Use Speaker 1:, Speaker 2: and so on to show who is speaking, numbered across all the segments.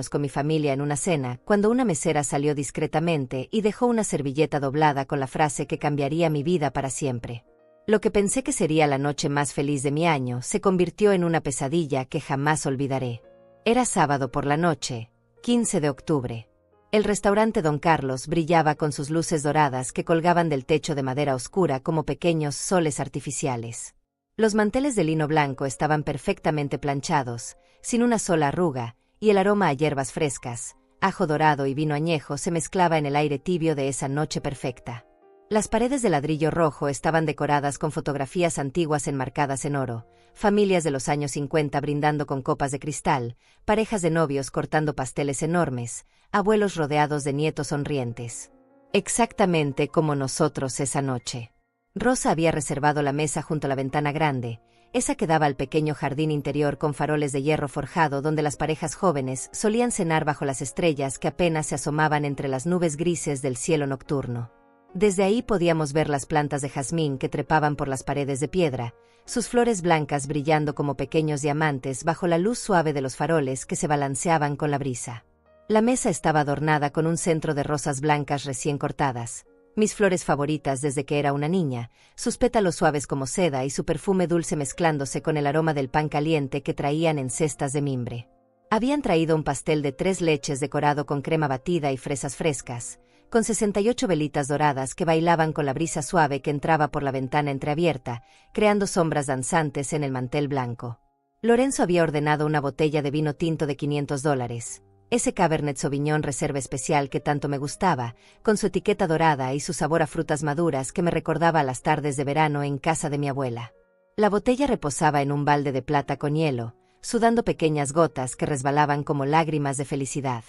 Speaker 1: con mi familia en una cena, cuando una mesera salió discretamente y dejó una servilleta doblada con la frase que cambiaría mi vida para siempre. Lo que pensé que sería la noche más feliz de mi año se convirtió en una pesadilla que jamás olvidaré. Era sábado por la noche, 15 de octubre. El restaurante Don Carlos brillaba con sus luces doradas que colgaban del techo de madera oscura como pequeños soles artificiales. Los manteles de lino blanco estaban perfectamente planchados, sin una sola arruga, y el aroma a hierbas frescas, ajo dorado y vino añejo se mezclaba en el aire tibio de esa noche perfecta. Las paredes de ladrillo rojo estaban decoradas con fotografías antiguas enmarcadas en oro, familias de los años 50 brindando con copas de cristal, parejas de novios cortando pasteles enormes, abuelos rodeados de nietos sonrientes. Exactamente como nosotros esa noche. Rosa había reservado la mesa junto a la ventana grande, esa que daba al pequeño jardín interior con faroles de hierro forjado donde las parejas jóvenes solían cenar bajo las estrellas que apenas se asomaban entre las nubes grises del cielo nocturno. Desde ahí podíamos ver las plantas de jazmín que trepaban por las paredes de piedra, sus flores blancas brillando como pequeños diamantes bajo la luz suave de los faroles que se balanceaban con la brisa. La mesa estaba adornada con un centro de rosas blancas recién cortadas, mis flores favoritas desde que era una niña, sus pétalos suaves como seda y su perfume dulce mezclándose con el aroma del pan caliente que traían en cestas de mimbre. Habían traído un pastel de 3 leches decorado con crema batida y fresas frescas, con 68 velitas doradas que bailaban con la brisa suave que entraba por la ventana entreabierta, creando sombras danzantes en el mantel blanco. Lorenzo había ordenado una botella de vino tinto de $500. Ese Cabernet Sauvignon Reserva especial que tanto me gustaba, con su etiqueta dorada y su sabor a frutas maduras que me recordaba a las tardes de verano en casa de mi abuela. La botella reposaba en un balde de plata con hielo, sudando pequeñas gotas que resbalaban como lágrimas de felicidad.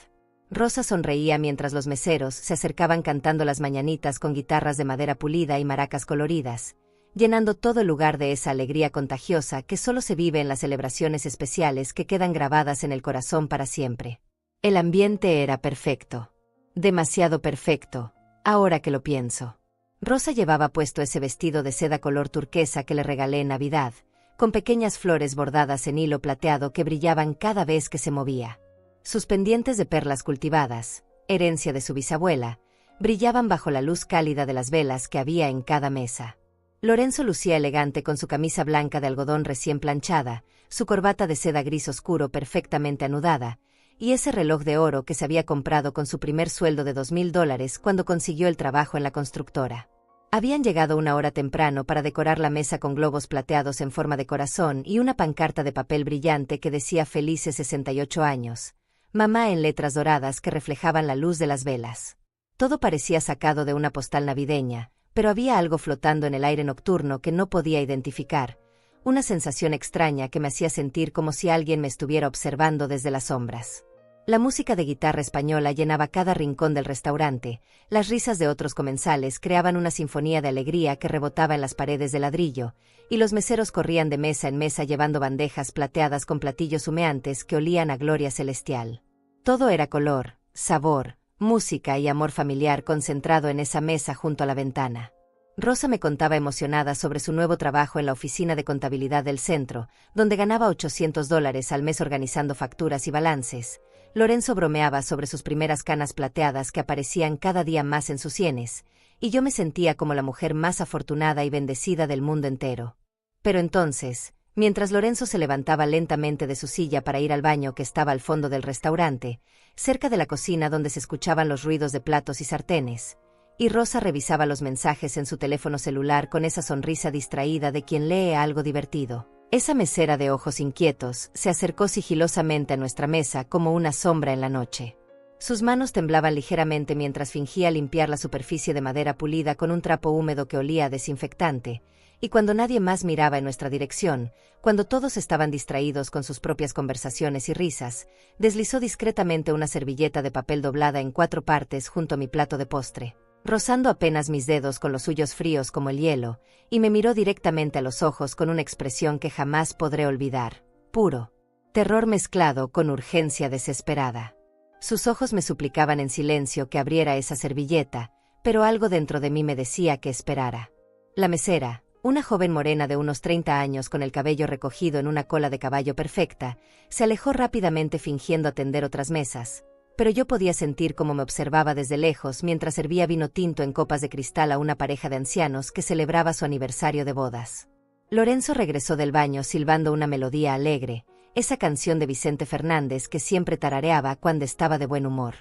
Speaker 1: Rosa sonreía mientras los meseros se acercaban cantando las mañanitas con guitarras de madera pulida y maracas coloridas, llenando todo el lugar de esa alegría contagiosa que solo se vive en las celebraciones especiales que quedan grabadas en el corazón para siempre. El ambiente era perfecto. Demasiado perfecto, ahora que lo pienso. Rosa llevaba puesto ese vestido de seda color turquesa que le regalé en Navidad, con pequeñas flores bordadas en hilo plateado que brillaban cada vez que se movía. Sus pendientes de perlas cultivadas, herencia de su bisabuela, brillaban bajo la luz cálida de las velas que había en cada mesa. Lorenzo lucía elegante con su camisa blanca de algodón recién planchada, su corbata de seda gris oscuro perfectamente anudada, y ese reloj de oro que se había comprado con su primer sueldo de $2000 cuando consiguió el trabajo en la constructora. Habían llegado una hora temprano para decorar la mesa con globos plateados en forma de corazón y una pancarta de papel brillante que decía «Felices 68 años». Mamá en letras doradas que reflejaban la luz de las velas. Todo parecía sacado de una postal navideña, pero había algo flotando en el aire nocturno que no podía identificar, una sensación extraña que me hacía sentir como si alguien me estuviera observando desde las sombras. La música de guitarra española llenaba cada rincón del restaurante, las risas de otros comensales creaban una sinfonía de alegría que rebotaba en las paredes de ladrillo, y los meseros corrían de mesa en mesa llevando bandejas plateadas con platillos humeantes que olían a gloria celestial. Todo era color, sabor, música y amor familiar concentrado en esa mesa junto a la ventana. Rosa me contaba emocionada sobre su nuevo trabajo en la oficina de contabilidad del centro, donde ganaba $800 al mes organizando facturas y balances. Lorenzo bromeaba sobre sus primeras canas plateadas que aparecían cada día más en sus sienes, y yo me sentía como la mujer más afortunada y bendecida del mundo entero. Pero entonces, mientras Lorenzo se levantaba lentamente de su silla para ir al baño que estaba al fondo del restaurante, cerca de la cocina donde se escuchaban los ruidos de platos y sartenes, y Rosa revisaba los mensajes en su teléfono celular con esa sonrisa distraída de quien lee algo divertido. Esa mesera de ojos inquietos se acercó sigilosamente a nuestra mesa como una sombra en la noche. Sus manos temblaban ligeramente mientras fingía limpiar la superficie de madera pulida con un trapo húmedo que olía a desinfectante, y cuando nadie más miraba en nuestra dirección, cuando todos estaban distraídos con sus propias conversaciones y risas, deslizó discretamente una servilleta de papel doblada en 4 partes junto a mi plato de postre, rozando apenas mis dedos con los suyos fríos como el hielo, y me miró directamente a los ojos con una expresión que jamás podré olvidar, puro terror mezclado con urgencia desesperada. Sus ojos me suplicaban en silencio que abriera esa servilleta, pero algo dentro de mí me decía que esperara. La mesera, Una joven morena de unos 30 años con el cabello recogido en una cola de caballo perfecta, se alejó rápidamente fingiendo atender otras mesas, pero yo podía sentir cómo me observaba desde lejos mientras servía vino tinto en copas de cristal a una pareja de ancianos que celebraba su aniversario de bodas. Lorenzo regresó del baño silbando una melodía alegre, esa canción de Vicente Fernández que siempre tarareaba cuando estaba de buen humor.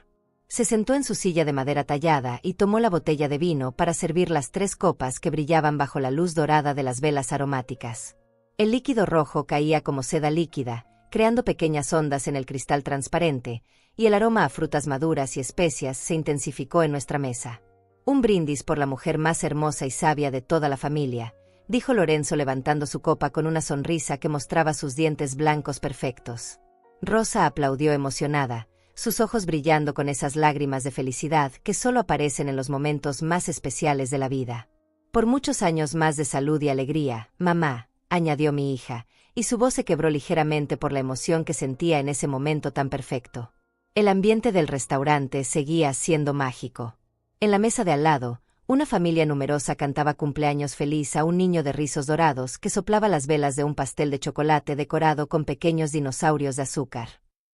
Speaker 1: Se sentó en su silla de madera tallada y tomó la botella de vino para servir las 3 copas que brillaban bajo la luz dorada de las velas aromáticas. El líquido rojo caía como seda líquida, creando pequeñas ondas en el cristal transparente, y el aroma a frutas maduras y especias se intensificó en nuestra mesa. Un brindis por la mujer más hermosa y sabia de toda la familia, dijo Lorenzo levantando su copa con una sonrisa que mostraba sus dientes blancos perfectos. Rosa aplaudió emocionada, sus ojos brillando con esas lágrimas de felicidad que solo aparecen en los momentos más especiales de la vida. Por muchos años más de salud y alegría, mamá, añadió mi hija, y su voz se quebró ligeramente por la emoción que sentía en ese momento tan perfecto. El ambiente del restaurante seguía siendo mágico. En la mesa de al lado, una familia numerosa cantaba cumpleaños feliz a un niño de rizos dorados que soplaba las velas de un pastel de chocolate decorado con pequeños dinosaurios de azúcar.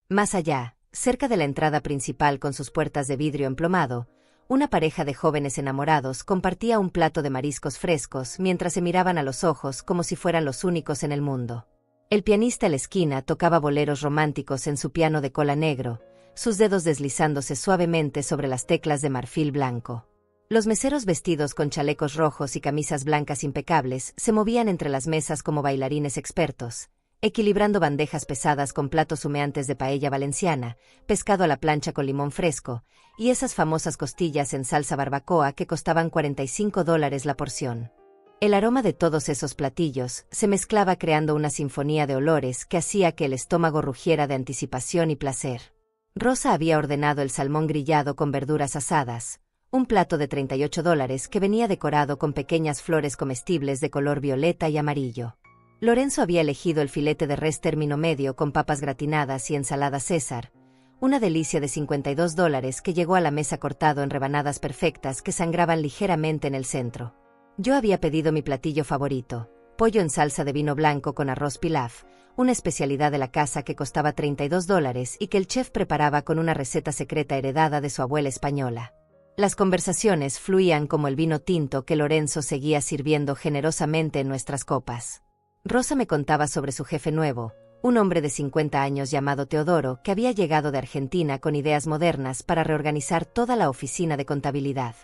Speaker 1: Más allá, cerca de la entrada principal con sus puertas de vidrio emplomado, una pareja de jóvenes enamorados compartía un plato de mariscos frescos mientras se miraban a los ojos como si fueran los únicos en el mundo. El pianista en la esquina tocaba boleros románticos en su piano de cola negro, sus dedos deslizándose suavemente sobre las teclas de marfil blanco. Los meseros vestidos con chalecos rojos y camisas blancas impecables se movían entre las mesas como bailarines expertos, equilibrando bandejas pesadas con platos humeantes de paella valenciana, pescado a la plancha con limón fresco, y esas famosas costillas en salsa barbacoa que costaban $45 la porción. El aroma de todos esos platillos se mezclaba creando una sinfonía de olores que hacía que el estómago rugiera de anticipación y placer. Rosa había ordenado el salmón grillado con verduras asadas, un plato de $38 que venía decorado con pequeñas flores comestibles de color violeta y amarillo. Lorenzo había elegido el filete de res término medio con papas gratinadas y ensalada César, una delicia de $52 que llegó a la mesa cortado en rebanadas perfectas que sangraban ligeramente en el centro. Yo había pedido mi platillo favorito, pollo en salsa de vino blanco con arroz pilaf, una especialidad de la casa que costaba $32 y que el chef preparaba con una receta secreta heredada de su abuela española. Las conversaciones fluían como el vino tinto que Lorenzo seguía sirviendo generosamente en nuestras copas. Rosa me contaba sobre su jefe nuevo, un hombre de 50 años llamado Teodoro que había llegado de Argentina con ideas modernas para reorganizar toda la oficina de contabilidad.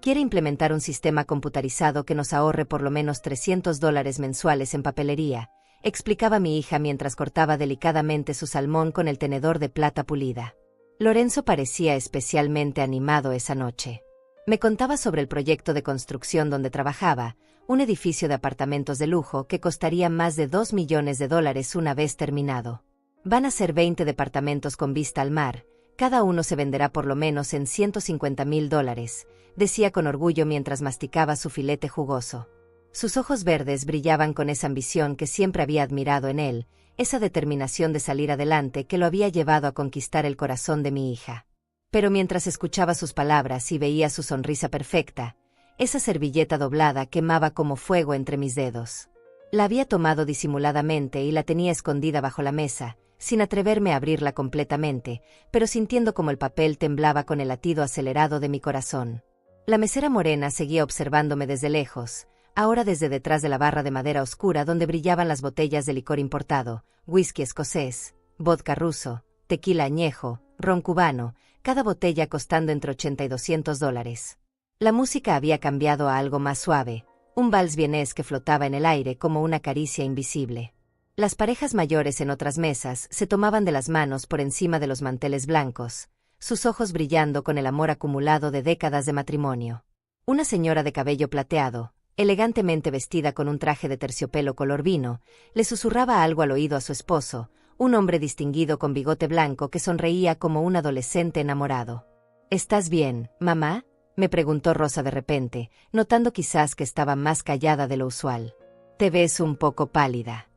Speaker 1: Quiere implementar un sistema computarizado que nos ahorre por lo menos $300 mensuales en papelería, explicaba mi hija mientras cortaba delicadamente su salmón con el tenedor de plata pulida. Lorenzo parecía especialmente animado esa noche. Me contaba sobre el proyecto de construcción donde trabajaba, un edificio de apartamentos de lujo que costaría más de $2 millones una vez terminado. Van a ser 20 departamentos con vista al mar, cada uno se venderá por lo menos en $150,000, decía con orgullo mientras masticaba su filete jugoso. Sus ojos verdes brillaban con esa ambición que siempre había admirado en él, esa determinación de salir adelante que lo había llevado a conquistar el corazón de mi hija. Pero mientras escuchaba sus palabras y veía su sonrisa perfecta, esa servilleta doblada quemaba como fuego entre mis dedos. La había tomado disimuladamente y la tenía escondida bajo la mesa, sin atreverme a abrirla completamente, pero sintiendo como el papel temblaba con el latido acelerado de mi corazón. La mesera morena seguía observándome desde lejos, ahora desde detrás de la barra de madera oscura donde brillaban las botellas de licor importado, whisky escocés, vodka ruso, tequila añejo, ron cubano, cada botella costando entre $80 y $200. La música había cambiado a algo más suave, un vals vienés que flotaba en el aire como una caricia invisible. Las parejas mayores en otras mesas se tomaban de las manos por encima de los manteles blancos, sus ojos brillando con el amor acumulado de décadas de matrimonio. Una señora de cabello plateado, elegantemente vestida con un traje de terciopelo color vino, le susurraba algo al oído a su esposo, un hombre distinguido con bigote blanco que sonreía como un adolescente enamorado. ¿Estás bien, mamá?, me preguntó Rosa de repente, notando quizás que estaba más callada de lo usual. Te ves un poco pálida.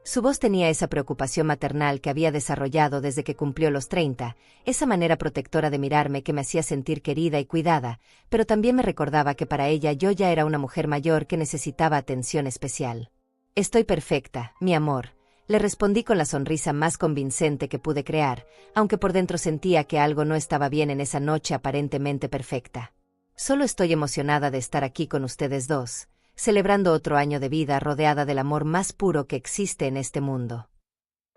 Speaker 1: Su voz tenía esa preocupación maternal que había desarrollado desde que cumplió los 30, esa manera protectora de mirarme que me hacía sentir querida y cuidada, pero también me recordaba que para ella yo ya era una mujer mayor que necesitaba atención especial. Estoy perfecta, mi amor, le respondí con la sonrisa más convincente que pude crear, aunque por dentro sentía que algo no estaba bien en esa noche aparentemente perfecta. Solo estoy emocionada de estar aquí con ustedes dos, celebrando otro año de vida rodeada del amor más puro que existe en este mundo.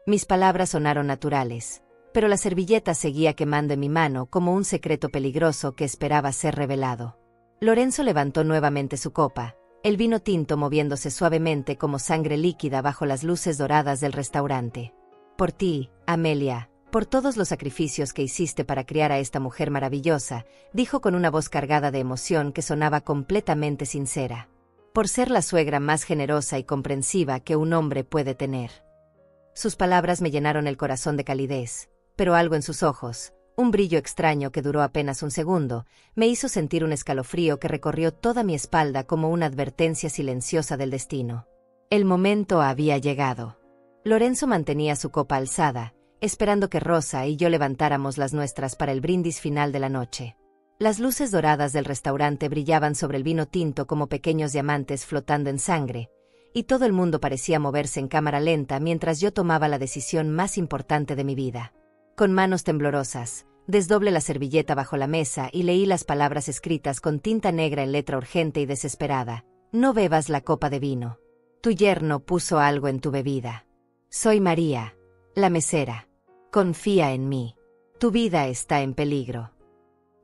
Speaker 1: Mis palabras sonaron naturales, pero la servilleta seguía quemando en mi mano como un secreto peligroso que esperaba ser revelado. Lorenzo levantó nuevamente su copa, el vino tinto moviéndose suavemente como sangre líquida bajo las luces doradas del restaurante. Por ti, Amelia, por todos los sacrificios que hiciste para criar a esta mujer maravillosa, dijo con una voz cargada de emoción que sonaba completamente sincera. Por ser la suegra más generosa y comprensiva que un hombre puede tener. Sus palabras me llenaron el corazón de calidez, pero algo en sus ojos, un brillo extraño que duró apenas un segundo, me hizo sentir un escalofrío que recorrió toda mi espalda como una advertencia silenciosa del destino. El momento había llegado. Lorenzo mantenía su copa alzada, esperando que Rosa y yo levantáramos las nuestras para el brindis final de la noche. Las luces doradas del restaurante brillaban sobre el vino tinto como pequeños diamantes flotando en sangre, y todo el mundo parecía moverse en cámara lenta mientras yo tomaba la decisión más importante de mi vida. Con manos temblorosas, desdoblé la servilleta bajo la mesa y leí las palabras escritas con tinta negra en letra urgente y desesperada. No bebas la copa de vino. Tu yerno puso algo en tu bebida. Soy María, la mesera. Confía en mí. Tu vida está en peligro.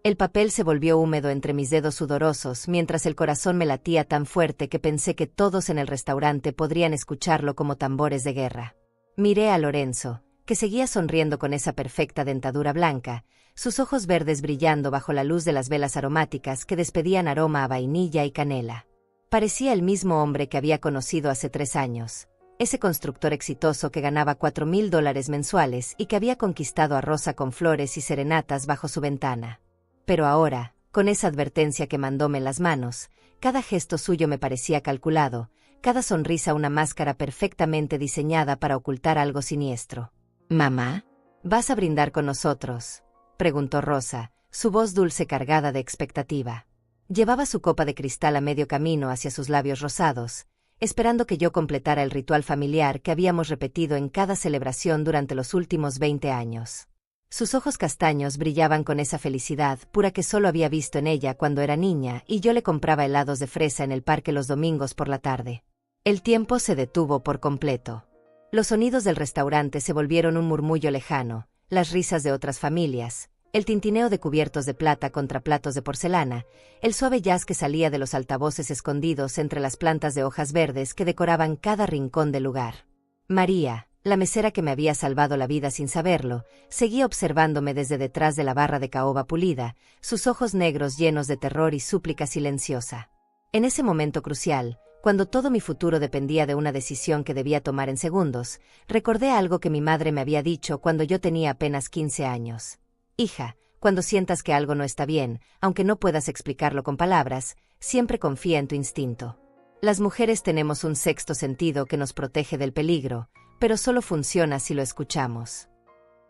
Speaker 1: El papel se volvió húmedo entre mis dedos sudorosos mientras el corazón me latía tan fuerte que pensé que todos en el restaurante podrían escucharlo como tambores de guerra. Miré a Lorenzo, que seguía sonriendo con esa perfecta dentadura blanca, sus ojos verdes brillando bajo la luz de las velas aromáticas que despedían aroma a vainilla y canela. Parecía el mismo hombre que había conocido hace 3 años, ese constructor exitoso que ganaba $4,000 mensuales y que había conquistado a Rosa con flores y serenatas bajo su ventana. Pero ahora, con esa advertencia que mandóme en las manos, cada gesto suyo me parecía calculado, cada sonrisa una máscara perfectamente diseñada para ocultar algo siniestro. «¿Mamá? ¿Vas a brindar con nosotros?», preguntó Rosa, su voz dulce cargada de expectativa. Llevaba su copa de cristal a medio camino hacia sus labios rosados, esperando que yo completara el ritual familiar que habíamos repetido en cada celebración durante los últimos 20 años. Sus ojos castaños brillaban con esa felicidad pura que solo había visto en ella cuando era niña y yo le compraba helados de fresa en el parque los domingos por la tarde. El tiempo se detuvo por completo. Los sonidos del restaurante se volvieron un murmullo lejano, las risas de otras familias, el tintineo de cubiertos de plata contra platos de porcelana, el suave jazz que salía de los altavoces escondidos entre las plantas de hojas verdes que decoraban cada rincón del lugar. María, la mesera que me había salvado la vida sin saberlo, seguía observándome desde detrás de la barra de caoba pulida, sus ojos negros llenos de terror y súplica silenciosa. En ese momento crucial, cuando todo mi futuro dependía de una decisión que debía tomar en segundos, recordé algo que mi madre me había dicho cuando yo tenía apenas 15 años. Hija, cuando sientas que algo no está bien, aunque no puedas explicarlo con palabras, siempre confía en tu instinto. Las mujeres tenemos un sexto sentido que nos protege del peligro, pero solo funciona si lo escuchamos.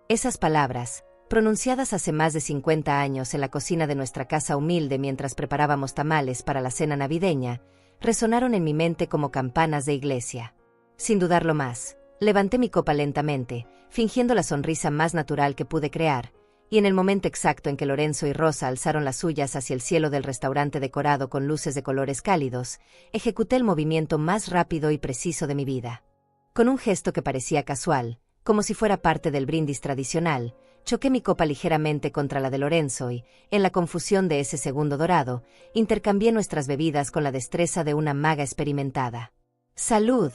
Speaker 1: Esas palabras, pronunciadas hace más de 50 años en la cocina de nuestra casa humilde mientras preparábamos tamales para la cena navideña, resonaron en mi mente como campanas de iglesia. Sin dudarlo más, levanté mi copa lentamente, fingiendo la sonrisa más natural que pude crear, y en el momento exacto en que Lorenzo y Rosa alzaron las suyas hacia el cielo del restaurante decorado con luces de colores cálidos, ejecuté el movimiento más rápido y preciso de mi vida. Con un gesto que parecía casual, como si fuera parte del brindis tradicional, choqué mi copa ligeramente contra la de Lorenzo y, en la confusión de ese segundo dorado, intercambié nuestras bebidas con la destreza de una maga experimentada. ¡Salud!,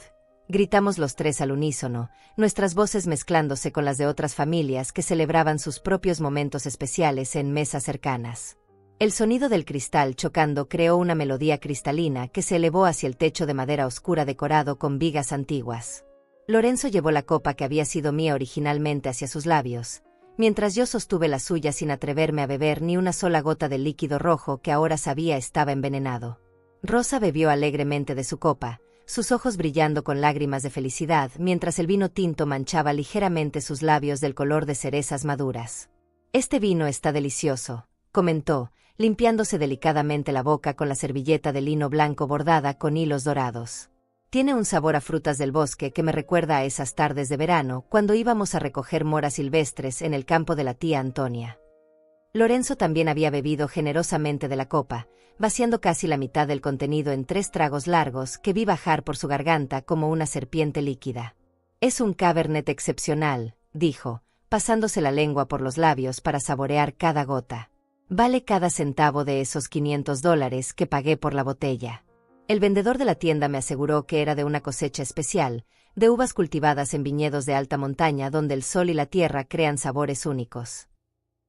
Speaker 1: gritamos los tres al unísono, nuestras voces mezclándose con las de otras familias que celebraban sus propios momentos especiales en mesas cercanas. El sonido del cristal chocando creó una melodía cristalina que se elevó hacia el techo de madera oscura decorado con vigas antiguas. Lorenzo llevó la copa que había sido mía originalmente hacia sus labios, mientras yo sostuve la suya sin atreverme a beber ni una sola gota del líquido rojo que ahora sabía estaba envenenado. Rosa bebió alegremente de su copa, sus ojos brillando con lágrimas de felicidad mientras el vino tinto manchaba ligeramente sus labios del color de cerezas maduras. «Este vino está delicioso», comentó, limpiándose delicadamente la boca con la servilleta de lino blanco bordada con hilos dorados. «Tiene un sabor a frutas del bosque que me recuerda a esas tardes de verano cuando íbamos a recoger moras silvestres en el campo de la tía Antonia». Lorenzo también había bebido generosamente de la copa, vaciando casi la mitad del contenido en 3 tragos largos que vi bajar por su garganta como una serpiente líquida. «Es un Cabernet excepcional», dijo, pasándose la lengua por los labios para saborear cada gota. «Vale cada centavo de esos $500 que pagué por la botella». El vendedor de la tienda me aseguró que era de una cosecha especial, de uvas cultivadas en viñedos de alta montaña donde el sol y la tierra crean sabores únicos.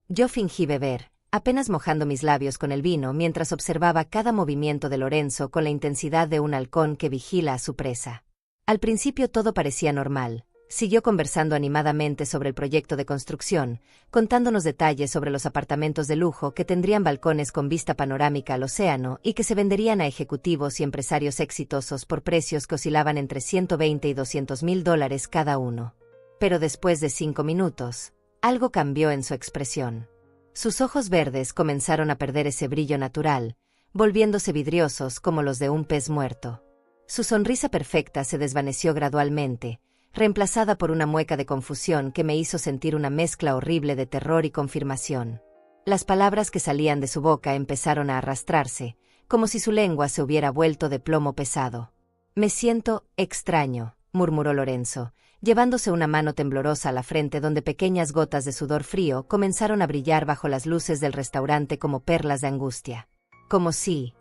Speaker 1: Yo fingí beber, apenas mojando mis labios con el vino mientras observaba cada movimiento de Lorenzo con la intensidad de un halcón que vigila a su presa. Al principio todo parecía normal. Siguió conversando animadamente sobre el proyecto de construcción, contándonos detalles sobre los apartamentos de lujo que tendrían balcones con vista panorámica al océano y que se venderían a ejecutivos y empresarios exitosos por precios que oscilaban entre $120 y $200,000 cada uno. Pero después de 5 minutos, algo cambió en su expresión. Sus ojos verdes comenzaron a perder ese brillo natural, volviéndose vidriosos como los de un pez muerto. Su sonrisa perfecta se desvaneció gradualmente, reemplazada por una mueca de confusión que me hizo sentir una mezcla horrible de terror y confirmación. Las palabras que salían de su boca empezaron a arrastrarse, como si su lengua se hubiera vuelto de plomo pesado. «Me siento extraño», murmuró Lorenzo, llevándose una mano temblorosa a la frente donde pequeñas gotas de sudor frío comenzaron a brillar bajo las luces del restaurante como perlas de angustia. Como si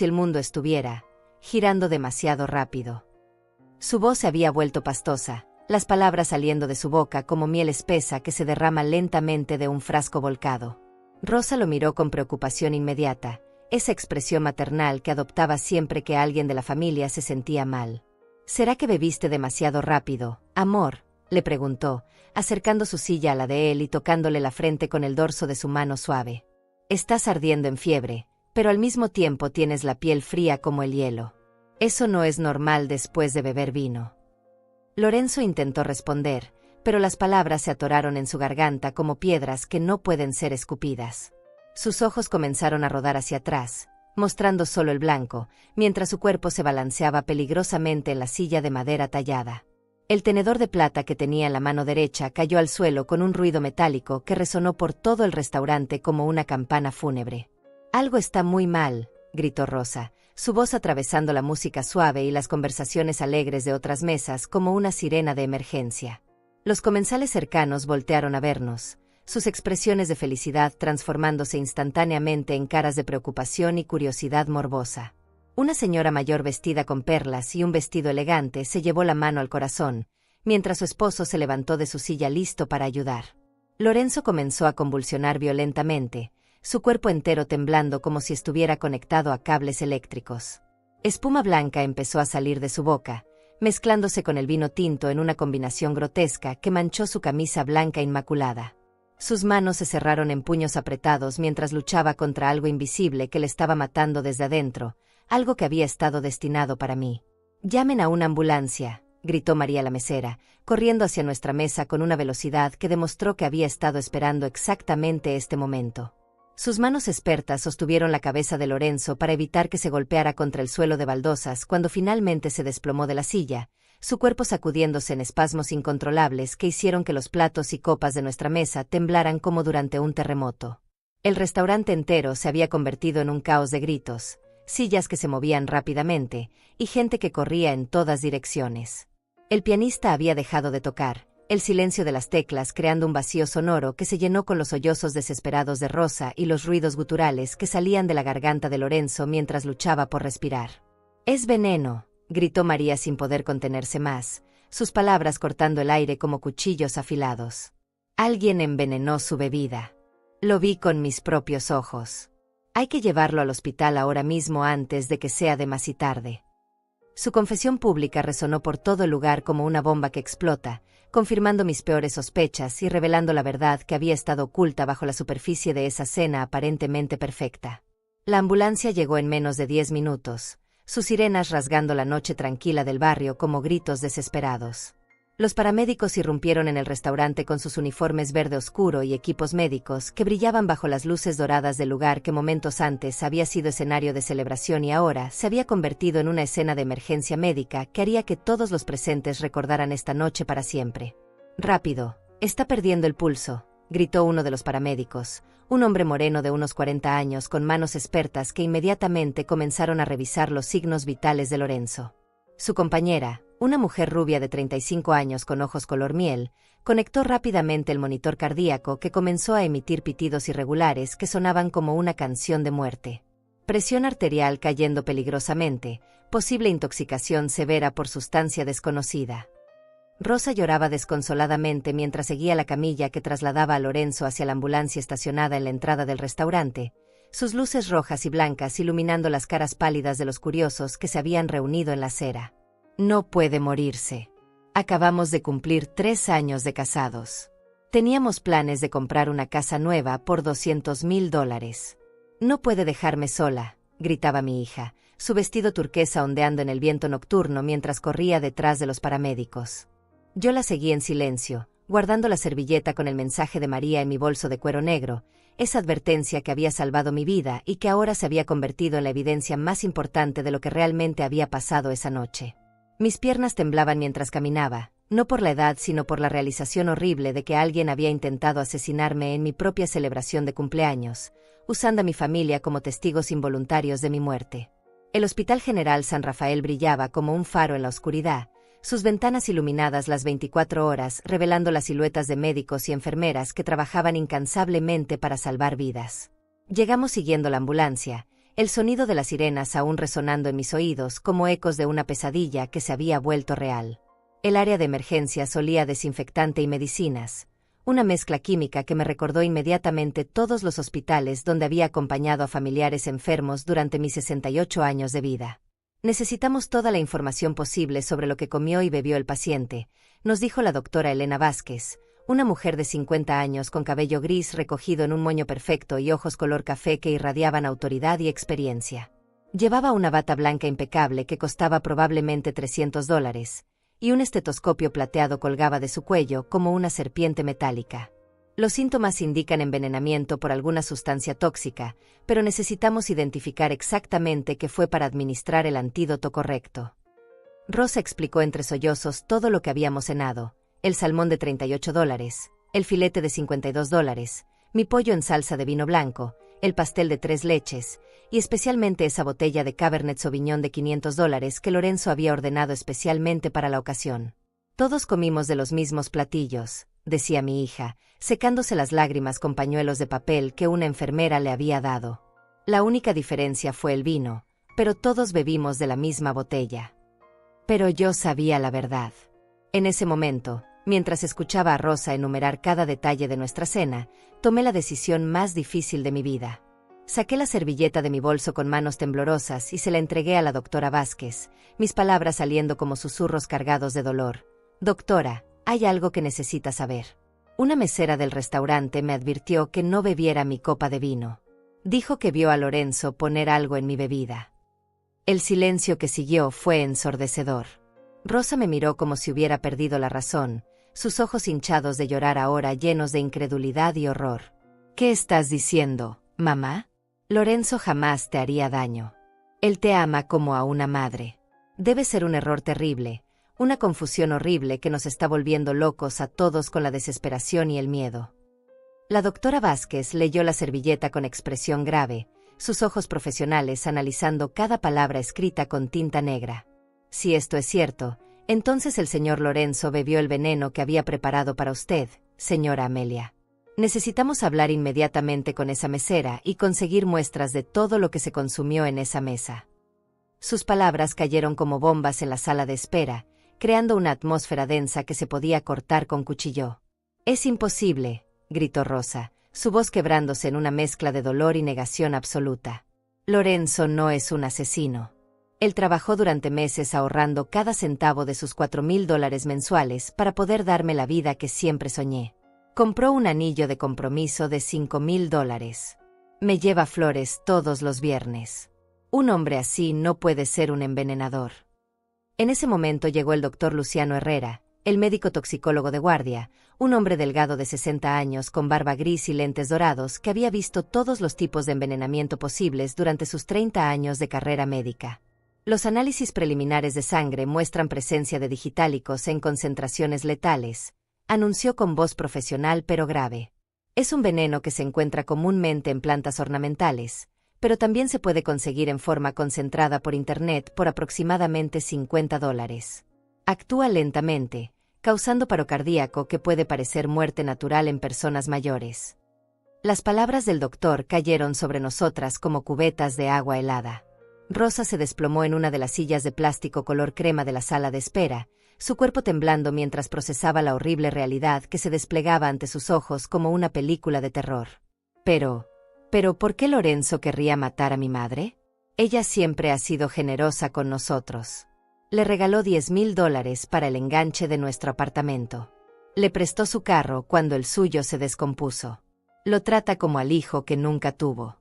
Speaker 1: el mundo estuviera girando demasiado rápido. Su voz se había vuelto pastosa, las palabras saliendo de su boca como miel espesa que se derrama lentamente de un frasco volcado. Rosa lo miró con preocupación inmediata, esa expresión maternal que adoptaba siempre que alguien de la familia se sentía mal. «¿Será que bebiste demasiado rápido, amor?», le preguntó, acercando su silla a la de él y tocándole la frente con el dorso de su mano suave. «Estás ardiendo en fiebre, pero al mismo tiempo tienes la piel fría como el hielo. Eso no es normal después de beber vino». Lorenzo intentó responder, pero las palabras se atoraron en su garganta como piedras que no pueden ser escupidas. Sus ojos comenzaron a rodar hacia atrás, mostrando solo el blanco, mientras su cuerpo se balanceaba peligrosamente en la silla de madera tallada. El tenedor de plata que tenía en la mano derecha cayó al suelo con un ruido metálico que resonó por todo el restaurante como una campana fúnebre. «Algo está muy mal», gritó Rosa, su voz atravesando la música suave y las conversaciones alegres de otras mesas como una sirena de emergencia. Los comensales cercanos voltearon a vernos, sus expresiones de felicidad transformándose instantáneamente en caras de preocupación y curiosidad morbosa. Una señora mayor vestida con perlas y un vestido elegante se llevó la mano al corazón, mientras su esposo se levantó de su silla listo para ayudar. Lorenzo comenzó a convulsionar violentamente, su cuerpo entero temblando como si estuviera conectado a cables eléctricos. Espuma blanca empezó a salir de su boca, mezclándose con el vino tinto en una combinación grotesca que manchó su camisa blanca inmaculada. Sus manos se cerraron en puños apretados mientras luchaba contra algo invisible que le estaba matando desde adentro, algo que había estado destinado para mí. «Llamen a una ambulancia», gritó María la mesera, corriendo hacia nuestra mesa con una velocidad que demostró que había estado esperando exactamente este momento. Sus manos expertas sostuvieron la cabeza de Lorenzo para evitar que se golpeara contra el suelo de baldosas cuando finalmente se desplomó de la silla, su cuerpo sacudiéndose en espasmos incontrolables que hicieron que los platos y copas de nuestra mesa temblaran como durante un terremoto. El restaurante entero se había convertido en un caos de gritos, sillas que se movían rápidamente, y gente que corría en todas direcciones. El pianista había dejado de tocar, el silencio de las teclas creando un vacío sonoro que se llenó con los sollozos desesperados de Rosa y los ruidos guturales que salían de la garganta de Lorenzo mientras luchaba por respirar. «Es veneno», gritó María sin poder contenerse más, sus palabras cortando el aire como cuchillos afilados. «Alguien envenenó su bebida. Lo vi con mis propios ojos. Hay que llevarlo al hospital ahora mismo antes de que sea demasiado tarde». Su confesión pública resonó por todo el lugar como una bomba que explota, confirmando mis peores sospechas y revelando la verdad que había estado oculta bajo la superficie de esa cena aparentemente perfecta. La ambulancia llegó en menos de 10 minutos, sus sirenas rasgando la noche tranquila del barrio como gritos desesperados. Los paramédicos irrumpieron en el restaurante con sus uniformes verde oscuro y equipos médicos que brillaban bajo las luces doradas del lugar que momentos antes había sido escenario de celebración y ahora se había convertido en una escena de emergencia médica que haría que todos los presentes recordaran esta noche para siempre. «Rápido, está perdiendo el pulso», gritó uno de los paramédicos, un hombre moreno de unos 40 años con manos expertas que inmediatamente comenzaron a revisar los signos vitales de Lorenzo. Su compañera, una mujer rubia de 35 años con ojos color miel, conectó rápidamente el monitor cardíaco que comenzó a emitir pitidos irregulares que sonaban como una canción de muerte. Presión arterial cayendo peligrosamente, posible intoxicación severa por sustancia desconocida. Rosa lloraba desconsoladamente mientras seguía la camilla que trasladaba a Lorenzo hacia la ambulancia estacionada en la entrada del restaurante, sus luces rojas y blancas iluminando las caras pálidas de los curiosos que se habían reunido en la acera. «No puede morirse. Acabamos de cumplir 3 años de casados. Teníamos planes de comprar una casa nueva por $200,000. No puede dejarme sola», gritaba mi hija, su vestido turquesa ondeando en el viento nocturno mientras corría detrás de los paramédicos. Yo la seguí en silencio, guardando la servilleta con el mensaje de María en mi bolso de cuero negro, esa advertencia que había salvado mi vida y que ahora se había convertido en la evidencia más importante de lo que realmente había pasado esa noche. Mis piernas temblaban mientras caminaba, no por la edad sino por la realización horrible de que alguien había intentado asesinarme en mi propia celebración de cumpleaños, usando a mi familia como testigos involuntarios de mi muerte. El Hospital General San Rafael brillaba como un faro en la oscuridad, sus ventanas iluminadas las 24 horas revelando las siluetas de médicos y enfermeras que trabajaban incansablemente para salvar vidas. Llegamos siguiendo la ambulancia, el sonido de las sirenas aún resonando en mis oídos como ecos de una pesadilla que se había vuelto real. El área de emergencias olía a desinfectante y medicinas, una mezcla química que me recordó inmediatamente todos los hospitales donde había acompañado a familiares enfermos durante mis 68 años de vida. «Necesitamos toda la información posible sobre lo que comió y bebió el paciente», nos dijo la doctora Elena Vázquez, una mujer de 50 años con cabello gris recogido en un moño perfecto y ojos color café que irradiaban autoridad y experiencia. Llevaba una bata blanca impecable que costaba probablemente $300, y un estetoscopio plateado colgaba de su cuello como una serpiente metálica. «Los síntomas indican envenenamiento por alguna sustancia tóxica, pero necesitamos identificar exactamente qué fue para administrar el antídoto correcto». Rosa explicó entre sollozos todo lo que habíamos cenado: el salmón de $38, el filete de $52, mi pollo en salsa de vino blanco, el pastel de 3 leches, y especialmente esa botella de Cabernet Sauvignon de $500 que Lorenzo había ordenado especialmente para la ocasión. «Todos comimos de los mismos platillos», decía mi hija, secándose las lágrimas con pañuelos de papel que una enfermera le había dado. «La única diferencia fue el vino, pero todos bebimos de la misma botella». Pero yo sabía la verdad. En ese momento, mientras escuchaba a Rosa enumerar cada detalle de nuestra cena, tomé la decisión más difícil de mi vida. Saqué la servilleta de mi bolso con manos temblorosas y se la entregué a la doctora Vázquez, mis palabras saliendo como susurros cargados de dolor. «Doctora, hay algo que necesita saber. Una mesera del restaurante me advirtió que no bebiera mi copa de vino. Dijo que vio a Lorenzo poner algo en mi bebida». El silencio que siguió fue ensordecedor. Rosa me miró como si hubiera perdido la razón, sus ojos hinchados de llorar ahora llenos de incredulidad y horror. «¿Qué estás diciendo, mamá? Lorenzo jamás te haría daño. Él te ama como a una madre. Debe ser un error terrible, una confusión horrible que nos está volviendo locos a todos con la desesperación y el miedo». La doctora Vázquez leyó la servilleta con expresión grave, sus ojos profesionales analizando cada palabra escrita con tinta negra. «Si esto es cierto, entonces el señor Lorenzo bebió el veneno que había preparado para usted, señora Amelia. Necesitamos hablar inmediatamente con esa mesera y conseguir muestras de todo lo que se consumió en esa mesa». Sus palabras cayeron como bombas en la sala de espera, creando una atmósfera densa que se podía cortar con cuchillo. «Es imposible», gritó Rosa, su voz quebrándose en una mezcla de dolor y negación absoluta. «Lorenzo no es un asesino. Él trabajó durante meses ahorrando cada centavo de sus $4,000 mensuales para poder darme la vida que siempre soñé. Compró un anillo de compromiso de $5,000. Me lleva flores todos los viernes. Un hombre así no puede ser un envenenador. En ese momento llegó el doctor Luciano Herrera, el médico toxicólogo de guardia, un hombre delgado de 60 años con barba gris y lentes dorados que había visto todos los tipos de envenenamiento posibles durante sus 30 años de carrera médica. Los análisis preliminares de sangre muestran presencia de digitálicos en concentraciones letales, anunció con voz profesional pero grave. Es un veneno que se encuentra comúnmente en plantas ornamentales, pero también se puede conseguir en forma concentrada por Internet por aproximadamente $50. Actúa lentamente, causando paro cardíaco que puede parecer muerte natural en personas mayores. Las palabras del doctor cayeron sobre nosotras como cubetas de agua helada. Rosa se desplomó en una de las sillas de plástico color crema de la sala de espera, su cuerpo temblando mientras procesaba la horrible realidad que se desplegaba ante sus ojos como una película de terror. Pero, ¿por qué Lorenzo querría matar a mi madre? Ella siempre ha sido generosa con nosotros. Le regaló $10,000 para el enganche de nuestro apartamento. Le prestó su carro cuando el suyo se descompuso. Lo trata como al hijo que nunca tuvo.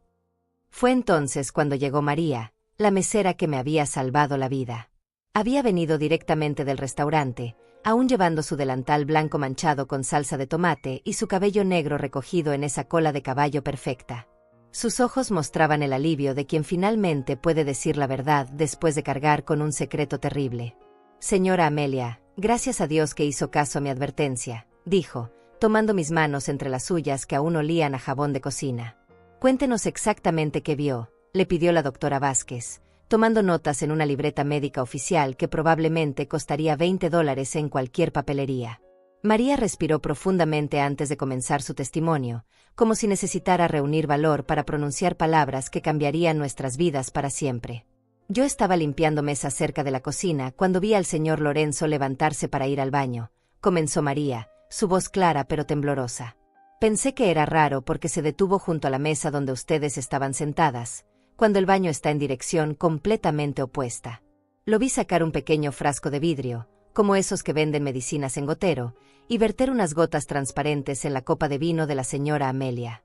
Speaker 1: Fue entonces cuando llegó María, la mesera que me había salvado la vida. Había venido directamente del restaurante, aún llevando su delantal blanco manchado con salsa de tomate y su cabello negro recogido en esa cola de caballo perfecta. Sus ojos mostraban el alivio de quien finalmente puede decir la verdad después de cargar con un secreto terrible. Señora Amelia, gracias a Dios que hizo caso a mi advertencia, dijo, tomando mis manos entre las suyas que aún olían a jabón de cocina. Cuéntenos exactamente qué vio, le pidió la doctora Vázquez, tomando notas en una libreta médica oficial que probablemente costaría $20 en cualquier papelería. María respiró profundamente antes de comenzar su testimonio, como si necesitara reunir valor para pronunciar palabras que cambiarían nuestras vidas para siempre. Yo estaba limpiando mesas cerca de la cocina cuando vi al señor Lorenzo levantarse para ir al baño, comenzó María, su voz clara pero temblorosa. Pensé que era raro porque se detuvo junto a la mesa donde ustedes estaban sentadas, cuando el baño está en dirección completamente opuesta. Lo vi sacar un pequeño frasco de vidrio, como esos que venden medicinas en gotero, y verter unas gotas transparentes en la copa de vino de la señora Amelia.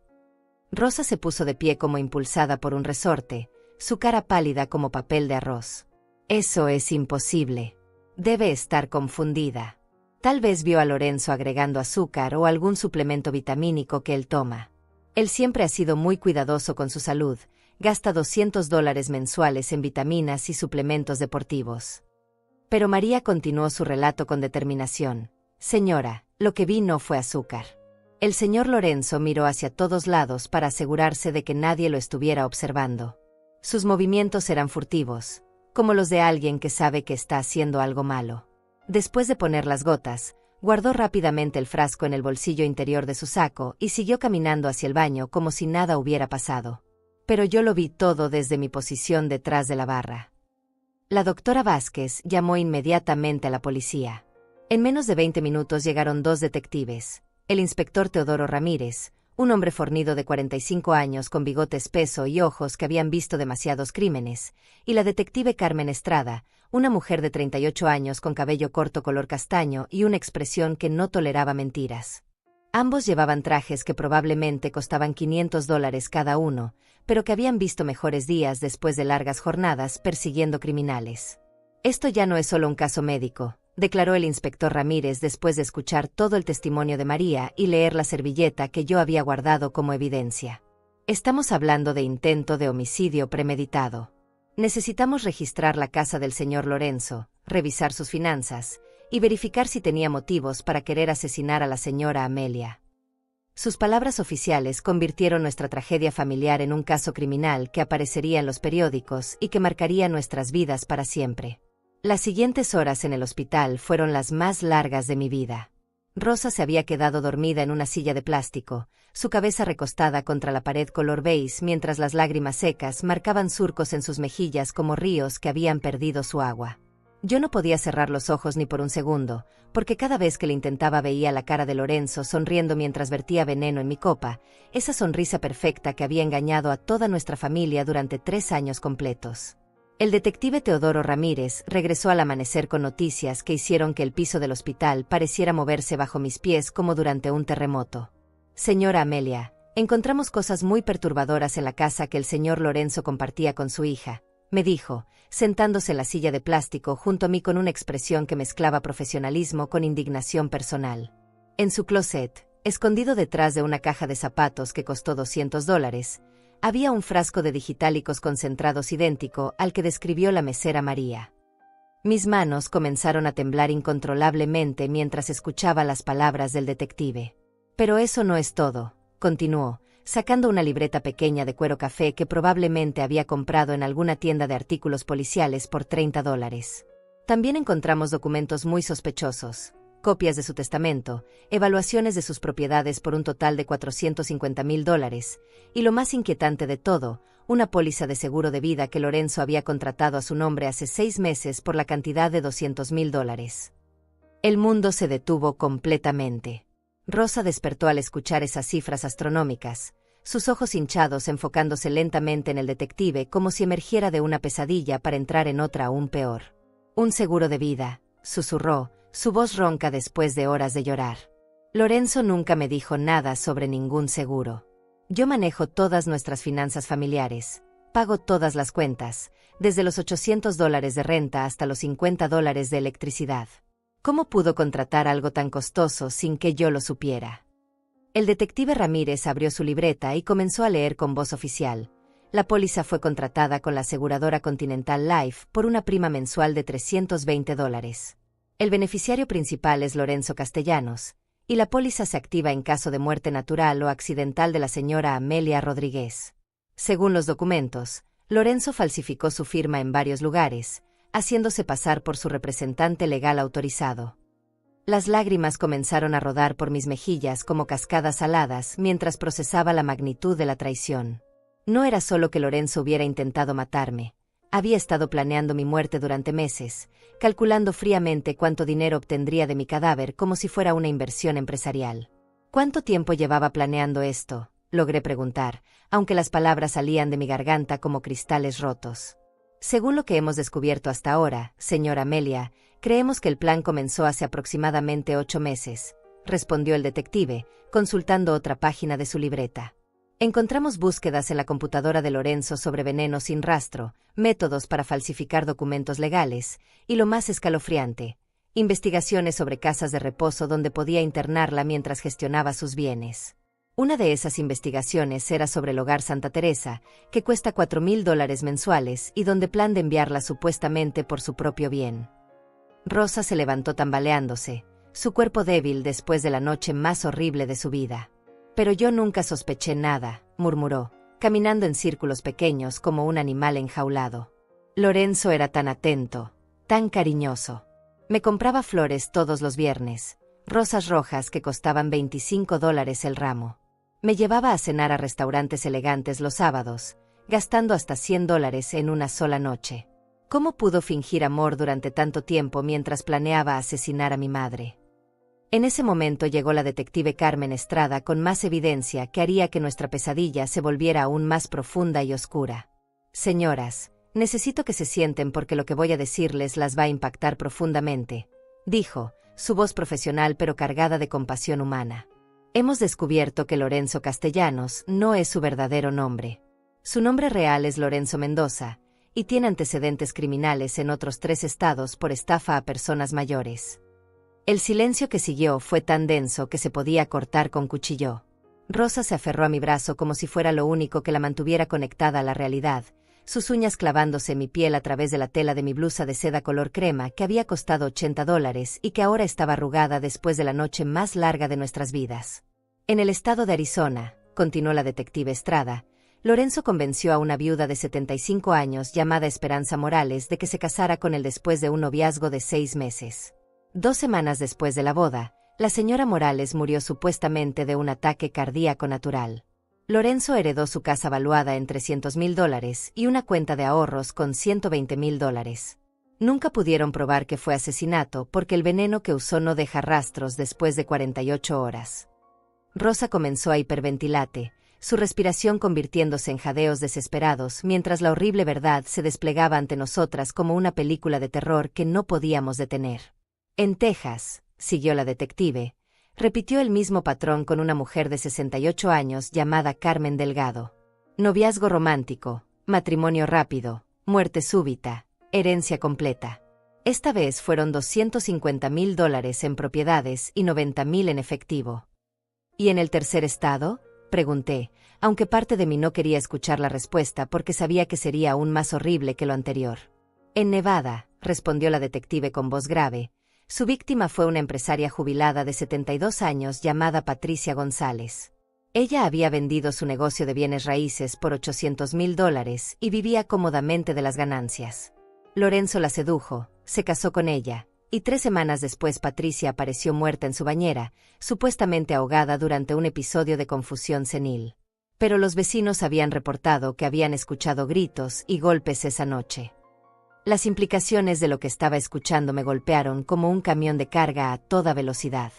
Speaker 1: Rosa se puso de pie como impulsada por un resorte, su cara pálida como papel de arroz. Eso es imposible. Debe estar confundida. Tal vez vio a Lorenzo agregando azúcar o algún suplemento vitamínico que él toma. Él siempre ha sido muy cuidadoso con su salud, gasta $200 mensuales en vitaminas y suplementos deportivos. Pero María continuó su relato con determinación. Señora, lo que vi no fue azúcar. El señor Lorenzo miró hacia todos lados para asegurarse de que nadie lo estuviera observando. Sus movimientos eran furtivos, como los de alguien que sabe que está haciendo algo malo. Después de poner las gotas, guardó rápidamente el frasco en el bolsillo interior de su saco y siguió caminando hacia el baño como si nada hubiera pasado. Pero yo lo vi todo desde mi posición detrás de la barra. La doctora Vázquez llamó inmediatamente a la policía. En menos de 20 minutos llegaron 2 detectives, el inspector Teodoro Ramírez, un hombre fornido de 45 años con bigote espeso y ojos que habían visto demasiados crímenes, y la detective Carmen Estrada, una mujer de 38 años con cabello corto color castaño y una expresión que no toleraba mentiras. Ambos llevaban trajes que probablemente costaban $500 cada uno, pero que habían visto mejores días después de largas jornadas persiguiendo criminales. Esto ya no es solo un caso médico, declaró el inspector Ramírez después de escuchar todo el testimonio de María y leer la servilleta que yo había guardado como evidencia. Estamos hablando de intento de homicidio premeditado. Necesitamos registrar la casa del señor Lorenzo, revisar sus finanzas, y verificar si tenía motivos para querer asesinar a la señora Amelia. Sus palabras oficiales convirtieron nuestra tragedia familiar en un caso criminal que aparecería en los periódicos y que marcaría nuestras vidas para siempre. Las siguientes horas en el hospital fueron las más largas de mi vida. Rosa se había quedado dormida en una silla de plástico, su cabeza recostada contra la pared color beige mientras las lágrimas secas marcaban surcos en sus mejillas como ríos que habían perdido su agua. Yo no podía cerrar los ojos ni por un segundo, porque cada vez que le intentaba veía la cara de Lorenzo sonriendo mientras vertía veneno en mi copa, esa sonrisa perfecta que había engañado a toda nuestra familia durante 3 años completos. El detective Teodoro Ramírez regresó al amanecer con noticias que hicieron que el piso del hospital pareciera moverse bajo mis pies como durante un terremoto. Señora Amelia, encontramos cosas muy perturbadoras en la casa que el señor Lorenzo compartía con su hija, me dijo, sentándose en la silla de plástico junto a mí con una expresión que mezclaba profesionalismo con indignación personal. En su closet, escondido detrás de una caja de zapatos que costó $200, había un frasco de digitálicos concentrados idéntico al que describió la mesera María. Mis manos comenzaron a temblar incontrolablemente mientras escuchaba las palabras del detective. Pero eso no es todo, continuó, sacando una libreta pequeña de cuero café que probablemente había comprado en alguna tienda de artículos policiales por $30. También encontramos documentos muy sospechosos, copias de su testamento, evaluaciones de sus propiedades por un total de $450,000, y lo más inquietante de todo, una póliza de seguro de vida que Lorenzo había contratado a su nombre hace 6 meses por la cantidad de $200,000. El mundo se detuvo completamente. Rosa despertó al escuchar esas cifras astronómicas, sus ojos hinchados enfocándose lentamente en el detective como si emergiera de una pesadilla para entrar en otra aún peor. Un seguro de vida, susurró, su voz ronca después de horas de llorar. Lorenzo nunca me dijo nada sobre ningún seguro. Yo manejo todas nuestras finanzas familiares, pago todas las cuentas, desde los $800 de renta hasta los $50 de electricidad. ¿Cómo pudo contratar algo tan costoso sin que yo lo supiera? El detective Ramírez abrió su libreta y comenzó a leer con voz oficial. La póliza fue contratada con la aseguradora Continental Life por una prima mensual de $320. El beneficiario principal es Lorenzo Castellanos, y la póliza se activa en caso de muerte natural o accidental de la señora Amelia Rodríguez. Según los documentos, Lorenzo falsificó su firma en varios lugares, haciéndose pasar por su representante legal autorizado. Las lágrimas comenzaron a rodar por mis mejillas como cascadas aladas mientras procesaba la magnitud de la traición. No era solo que Lorenzo hubiera intentado matarme. Había estado planeando mi muerte durante meses, calculando fríamente cuánto dinero obtendría de mi cadáver como si fuera una inversión empresarial. ¿Cuánto tiempo llevaba planeando esto?, logré preguntar, aunque las palabras salían de mi garganta como cristales rotos. Según lo que hemos descubierto hasta ahora, señora Amelia, creemos que el plan comenzó hace aproximadamente 8 meses, respondió el detective, consultando otra página de su libreta. Encontramos búsquedas en la computadora de Lorenzo sobre veneno sin rastro, métodos para falsificar documentos legales, y lo más escalofriante, investigaciones sobre casas de reposo donde podía internarla mientras gestionaba sus bienes. Una de esas investigaciones era sobre el Hogar Santa Teresa, que cuesta $4,000 mensuales y donde plan de enviarla supuestamente por su propio bien. Rosa se levantó tambaleándose, su cuerpo débil después de la noche más horrible de su vida. Pero yo nunca sospeché nada, murmuró, caminando en círculos pequeños como un animal enjaulado. Lorenzo era tan atento, tan cariñoso. Me compraba flores todos los viernes, rosas rojas que costaban $25 el ramo. Me llevaba a cenar a restaurantes elegantes los sábados, gastando hasta $100 en una sola noche. ¿Cómo pudo fingir amor durante tanto tiempo mientras planeaba asesinar a mi madre? En ese momento llegó la detective Carmen Estrada con más evidencia que haría que nuestra pesadilla se volviera aún más profunda y oscura. Señoras, necesito que se sienten porque lo que voy a decirles las va a impactar profundamente, dijo, su voz profesional pero cargada de compasión humana. Hemos descubierto que Lorenzo Castellanos no es su verdadero nombre. Su nombre real es Lorenzo Mendoza, y tiene antecedentes criminales en otros 3 estados por estafa a personas mayores. El silencio que siguió fue tan denso que se podía cortar con cuchillo. Rosa se aferró a mi brazo como si fuera lo único que la mantuviera conectada a la realidad, sus uñas clavándose en mi piel a través de la tela de mi blusa de seda color crema que había costado $80 y que ahora estaba arrugada después de la noche más larga de nuestras vidas. En el estado de Arizona, continuó la detective Estrada, Lorenzo convenció a una viuda de 75 años llamada Esperanza Morales de que se casara con él después de un noviazgo de 6 meses. 2 semanas después de la boda, la señora Morales murió supuestamente de un ataque cardíaco natural. Lorenzo heredó su casa valuada en $300,000 y una cuenta de ahorros con $120,000. Nunca pudieron probar que fue asesinato porque el veneno que usó no deja rastros después de 48 horas. Rosa comenzó a hiperventilate, su respiración convirtiéndose en jadeos desesperados mientras la horrible verdad se desplegaba ante nosotras como una película de terror que no podíamos detener. En Texas, siguió la detective, repitió el mismo patrón con una mujer de 68 años llamada Carmen Delgado. Noviazgo romántico, matrimonio rápido, muerte súbita, herencia completa. Esta vez fueron $250,000 en propiedades y 90,000 en efectivo. ¿Y en el tercer estado?, pregunté, aunque parte de mí no quería escuchar la respuesta porque sabía que sería aún más horrible que lo anterior. En Nevada, respondió la detective con voz grave. Su víctima fue una empresaria jubilada de 72 años llamada Patricia González. Ella había vendido su negocio de bienes raíces por $800,000 y vivía cómodamente de las ganancias. Lorenzo la sedujo, se casó con ella, y 3 semanas después Patricia apareció muerta en su bañera, supuestamente ahogada durante un episodio de confusión senil. Pero los vecinos habían reportado que habían escuchado gritos y golpes esa noche. Las implicaciones de lo que estaba escuchando me golpearon como un camión de carga a toda velocidad.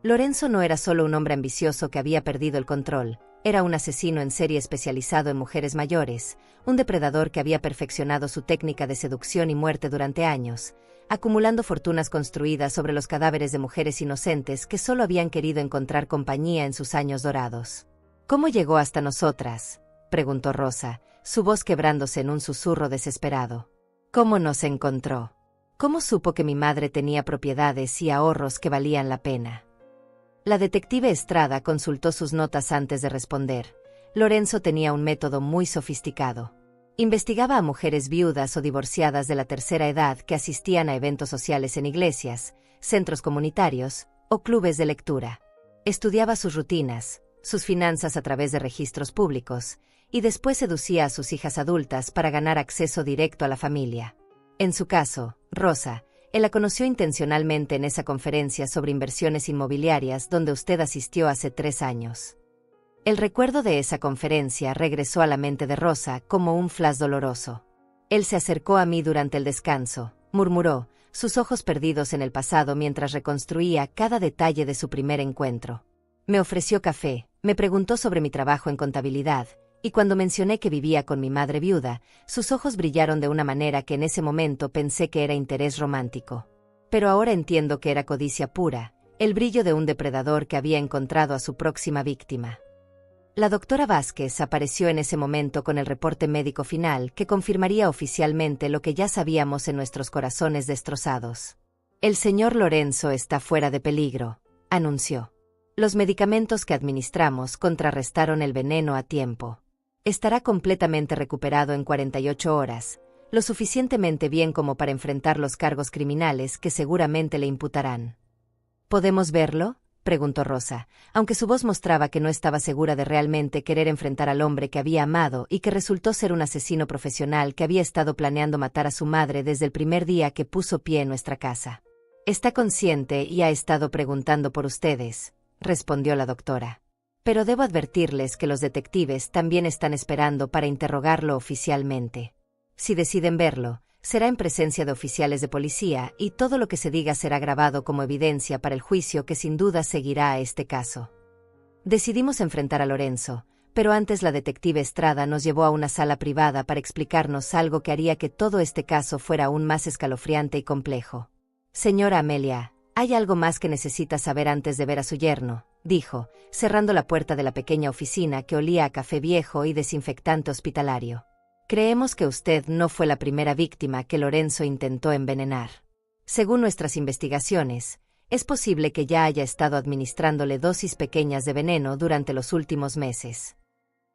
Speaker 1: Lorenzo no era solo un hombre ambicioso que había perdido el control, era un asesino en serie especializado en mujeres mayores, un depredador que había perfeccionado su técnica de seducción y muerte durante años, acumulando fortunas construidas sobre los cadáveres de mujeres inocentes que solo habían querido encontrar compañía en sus años dorados. ¿Cómo llegó hasta nosotras?, preguntó Rosa, su voz quebrándose en un susurro desesperado. ¿Cómo nos encontró? ¿Cómo supo que mi madre tenía propiedades y ahorros que valían la pena? La detective Estrada consultó sus notas antes de responder. Lorenzo tenía un método muy sofisticado. Investigaba a mujeres viudas o divorciadas de la tercera edad que asistían a eventos sociales en iglesias, centros comunitarios o clubes de lectura. Estudiaba sus rutinas, sus finanzas a través de registros públicos, y después seducía a sus hijas adultas para ganar acceso directo a la familia. En su caso, Rosa, él la conoció intencionalmente en esa conferencia sobre inversiones inmobiliarias donde usted asistió hace 3 años. El recuerdo de esa conferencia regresó a la mente de Rosa como un flash doloroso. Él se acercó a mí durante el descanso, murmuró, sus ojos perdidos en el pasado mientras reconstruía cada detalle de su primer encuentro. Me ofreció café, me preguntó sobre mi trabajo en contabilidad, y cuando mencioné que vivía con mi madre viuda, sus ojos brillaron de una manera que en ese momento pensé que era interés romántico. Pero ahora entiendo que era codicia pura, el brillo de un depredador que había encontrado a su próxima víctima. La doctora Vázquez apareció en ese momento con el reporte médico final que confirmaría oficialmente lo que ya sabíamos en nuestros corazones destrozados. El señor Lorenzo está fuera de peligro, anunció. Los medicamentos que administramos contrarrestaron el veneno a tiempo. Estará completamente recuperado en 48 horas, lo suficientemente bien como para enfrentar los cargos criminales que seguramente le imputarán. ¿Podemos verlo?, preguntó Rosa, aunque su voz mostraba que no estaba segura de realmente querer enfrentar al hombre que había amado y que resultó ser un asesino profesional que había estado planeando matar a su madre desde el primer día que puso pie en nuestra casa. Está consciente y ha estado preguntando por ustedes, respondió la doctora. Pero debo advertirles que los detectives también están esperando para interrogarlo oficialmente. Si deciden verlo, será en presencia de oficiales de policía y todo lo que se diga será grabado como evidencia para el juicio que sin duda seguirá a este caso. Decidimos enfrentar a Lorenzo, pero antes la detective Estrada nos llevó a una sala privada para explicarnos algo que haría que todo este caso fuera aún más escalofriante y complejo. Señora Amelia, hay algo más que necesita saber antes de ver a su yerno, dijo, cerrando la puerta de la pequeña oficina que olía a café viejo y desinfectante hospitalario. Creemos que usted no fue la primera víctima que Lorenzo intentó envenenar. Según nuestras investigaciones, es posible que ya haya estado administrándole dosis pequeñas de veneno durante los últimos meses.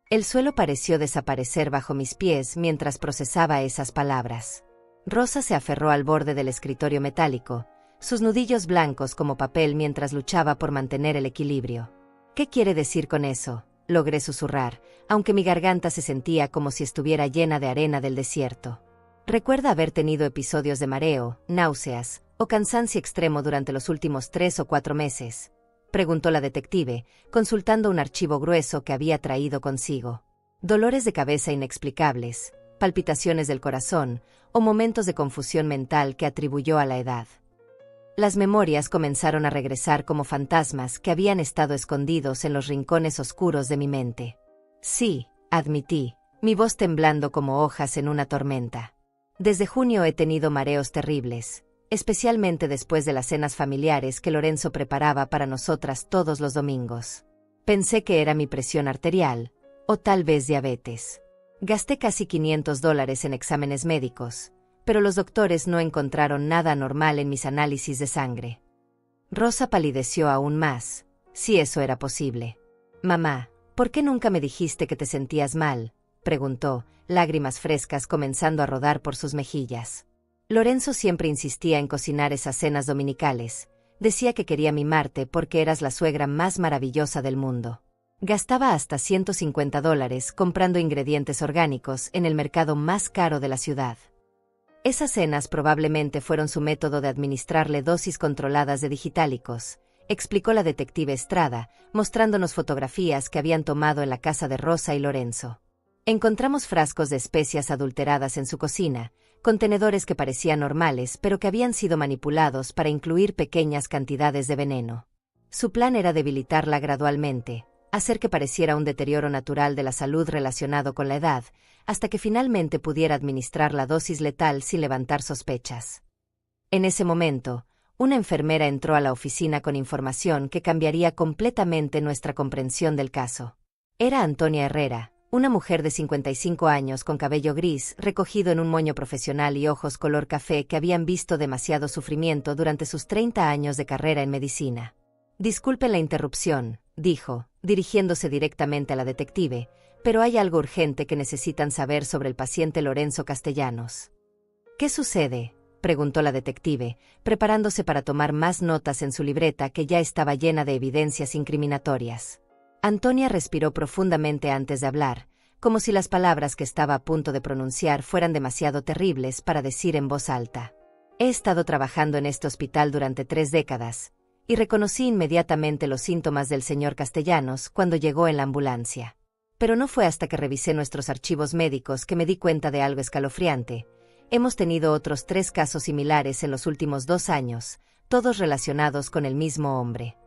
Speaker 1: El suelo pareció desaparecer bajo mis pies mientras procesaba esas palabras. Rosa se aferró al borde del escritorio metálico, sus nudillos blancos como papel mientras luchaba por mantener el equilibrio. ¿Qué quiere decir con eso?, logré susurrar, aunque mi garganta se sentía como si estuviera llena de arena del desierto. ¿Recuerda haber tenido episodios de mareo, náuseas o cansancio extremo durante los últimos 3 o 4 meses? Preguntó la detective, consultando un archivo grueso que había traído consigo. Dolores de cabeza inexplicables, palpitaciones del corazón o momentos de confusión mental que atribuyó a la edad. Las memorias comenzaron a regresar como fantasmas que habían estado escondidos en los rincones oscuros de mi mente. Sí, admití, mi voz temblando como hojas en una tormenta. Desde junio he tenido mareos terribles, especialmente después de las cenas familiares que Lorenzo preparaba para nosotras todos los domingos. Pensé que era mi presión arterial, o tal vez diabetes. Gasté casi $500 en exámenes médicos, pero los doctores no encontraron nada anormal en mis análisis de sangre. Rosa palideció aún más, si eso era posible. «Mamá, ¿por qué nunca me dijiste que te sentías mal?», preguntó, lágrimas frescas comenzando a rodar por sus mejillas. Lorenzo siempre insistía en cocinar esas cenas dominicales. Decía que quería mimarte porque eras la suegra más maravillosa del mundo. Gastaba hasta $150 comprando ingredientes orgánicos en el mercado más caro de la ciudad. Esas cenas probablemente fueron su método de administrarle dosis controladas de digitálicos, explicó la detective Estrada, mostrándonos fotografías que habían tomado en la casa de Rosa y Lorenzo. Encontramos frascos de especias adulteradas en su cocina, contenedores que parecían normales pero que habían sido manipulados para incluir pequeñas cantidades de veneno. Su plan era debilitarla gradualmente, hacer que pareciera un deterioro natural de la salud relacionado con la edad, hasta que finalmente pudiera administrar la dosis letal sin levantar sospechas. En ese momento, una enfermera entró a la oficina con información que cambiaría completamente nuestra comprensión del caso. Era Antonia Herrera, una mujer de 55 años con cabello gris recogido en un moño profesional y ojos color café que habían visto demasiado sufrimiento durante sus 30 años de carrera en medicina. «Disculpen la interrupción», dijo, dirigiéndose directamente a la detective, «pero hay algo urgente que necesitan saber sobre el paciente Lorenzo Castellanos». «¿Qué sucede?», preguntó la detective, preparándose para tomar más notas en su libreta que ya estaba llena de evidencias incriminatorias. Antonia respiró profundamente antes de hablar, como si las palabras que estaba a punto de pronunciar fueran demasiado terribles para decir en voz alta. «He estado trabajando en este hospital durante 3 décadas, y reconocí inmediatamente los síntomas del señor Castellanos cuando llegó en la ambulancia. Pero no fue hasta que revisé nuestros archivos médicos que me di cuenta de algo escalofriante. Hemos tenido otros 3 casos similares en los últimos 2 años, todos relacionados con el mismo hombre».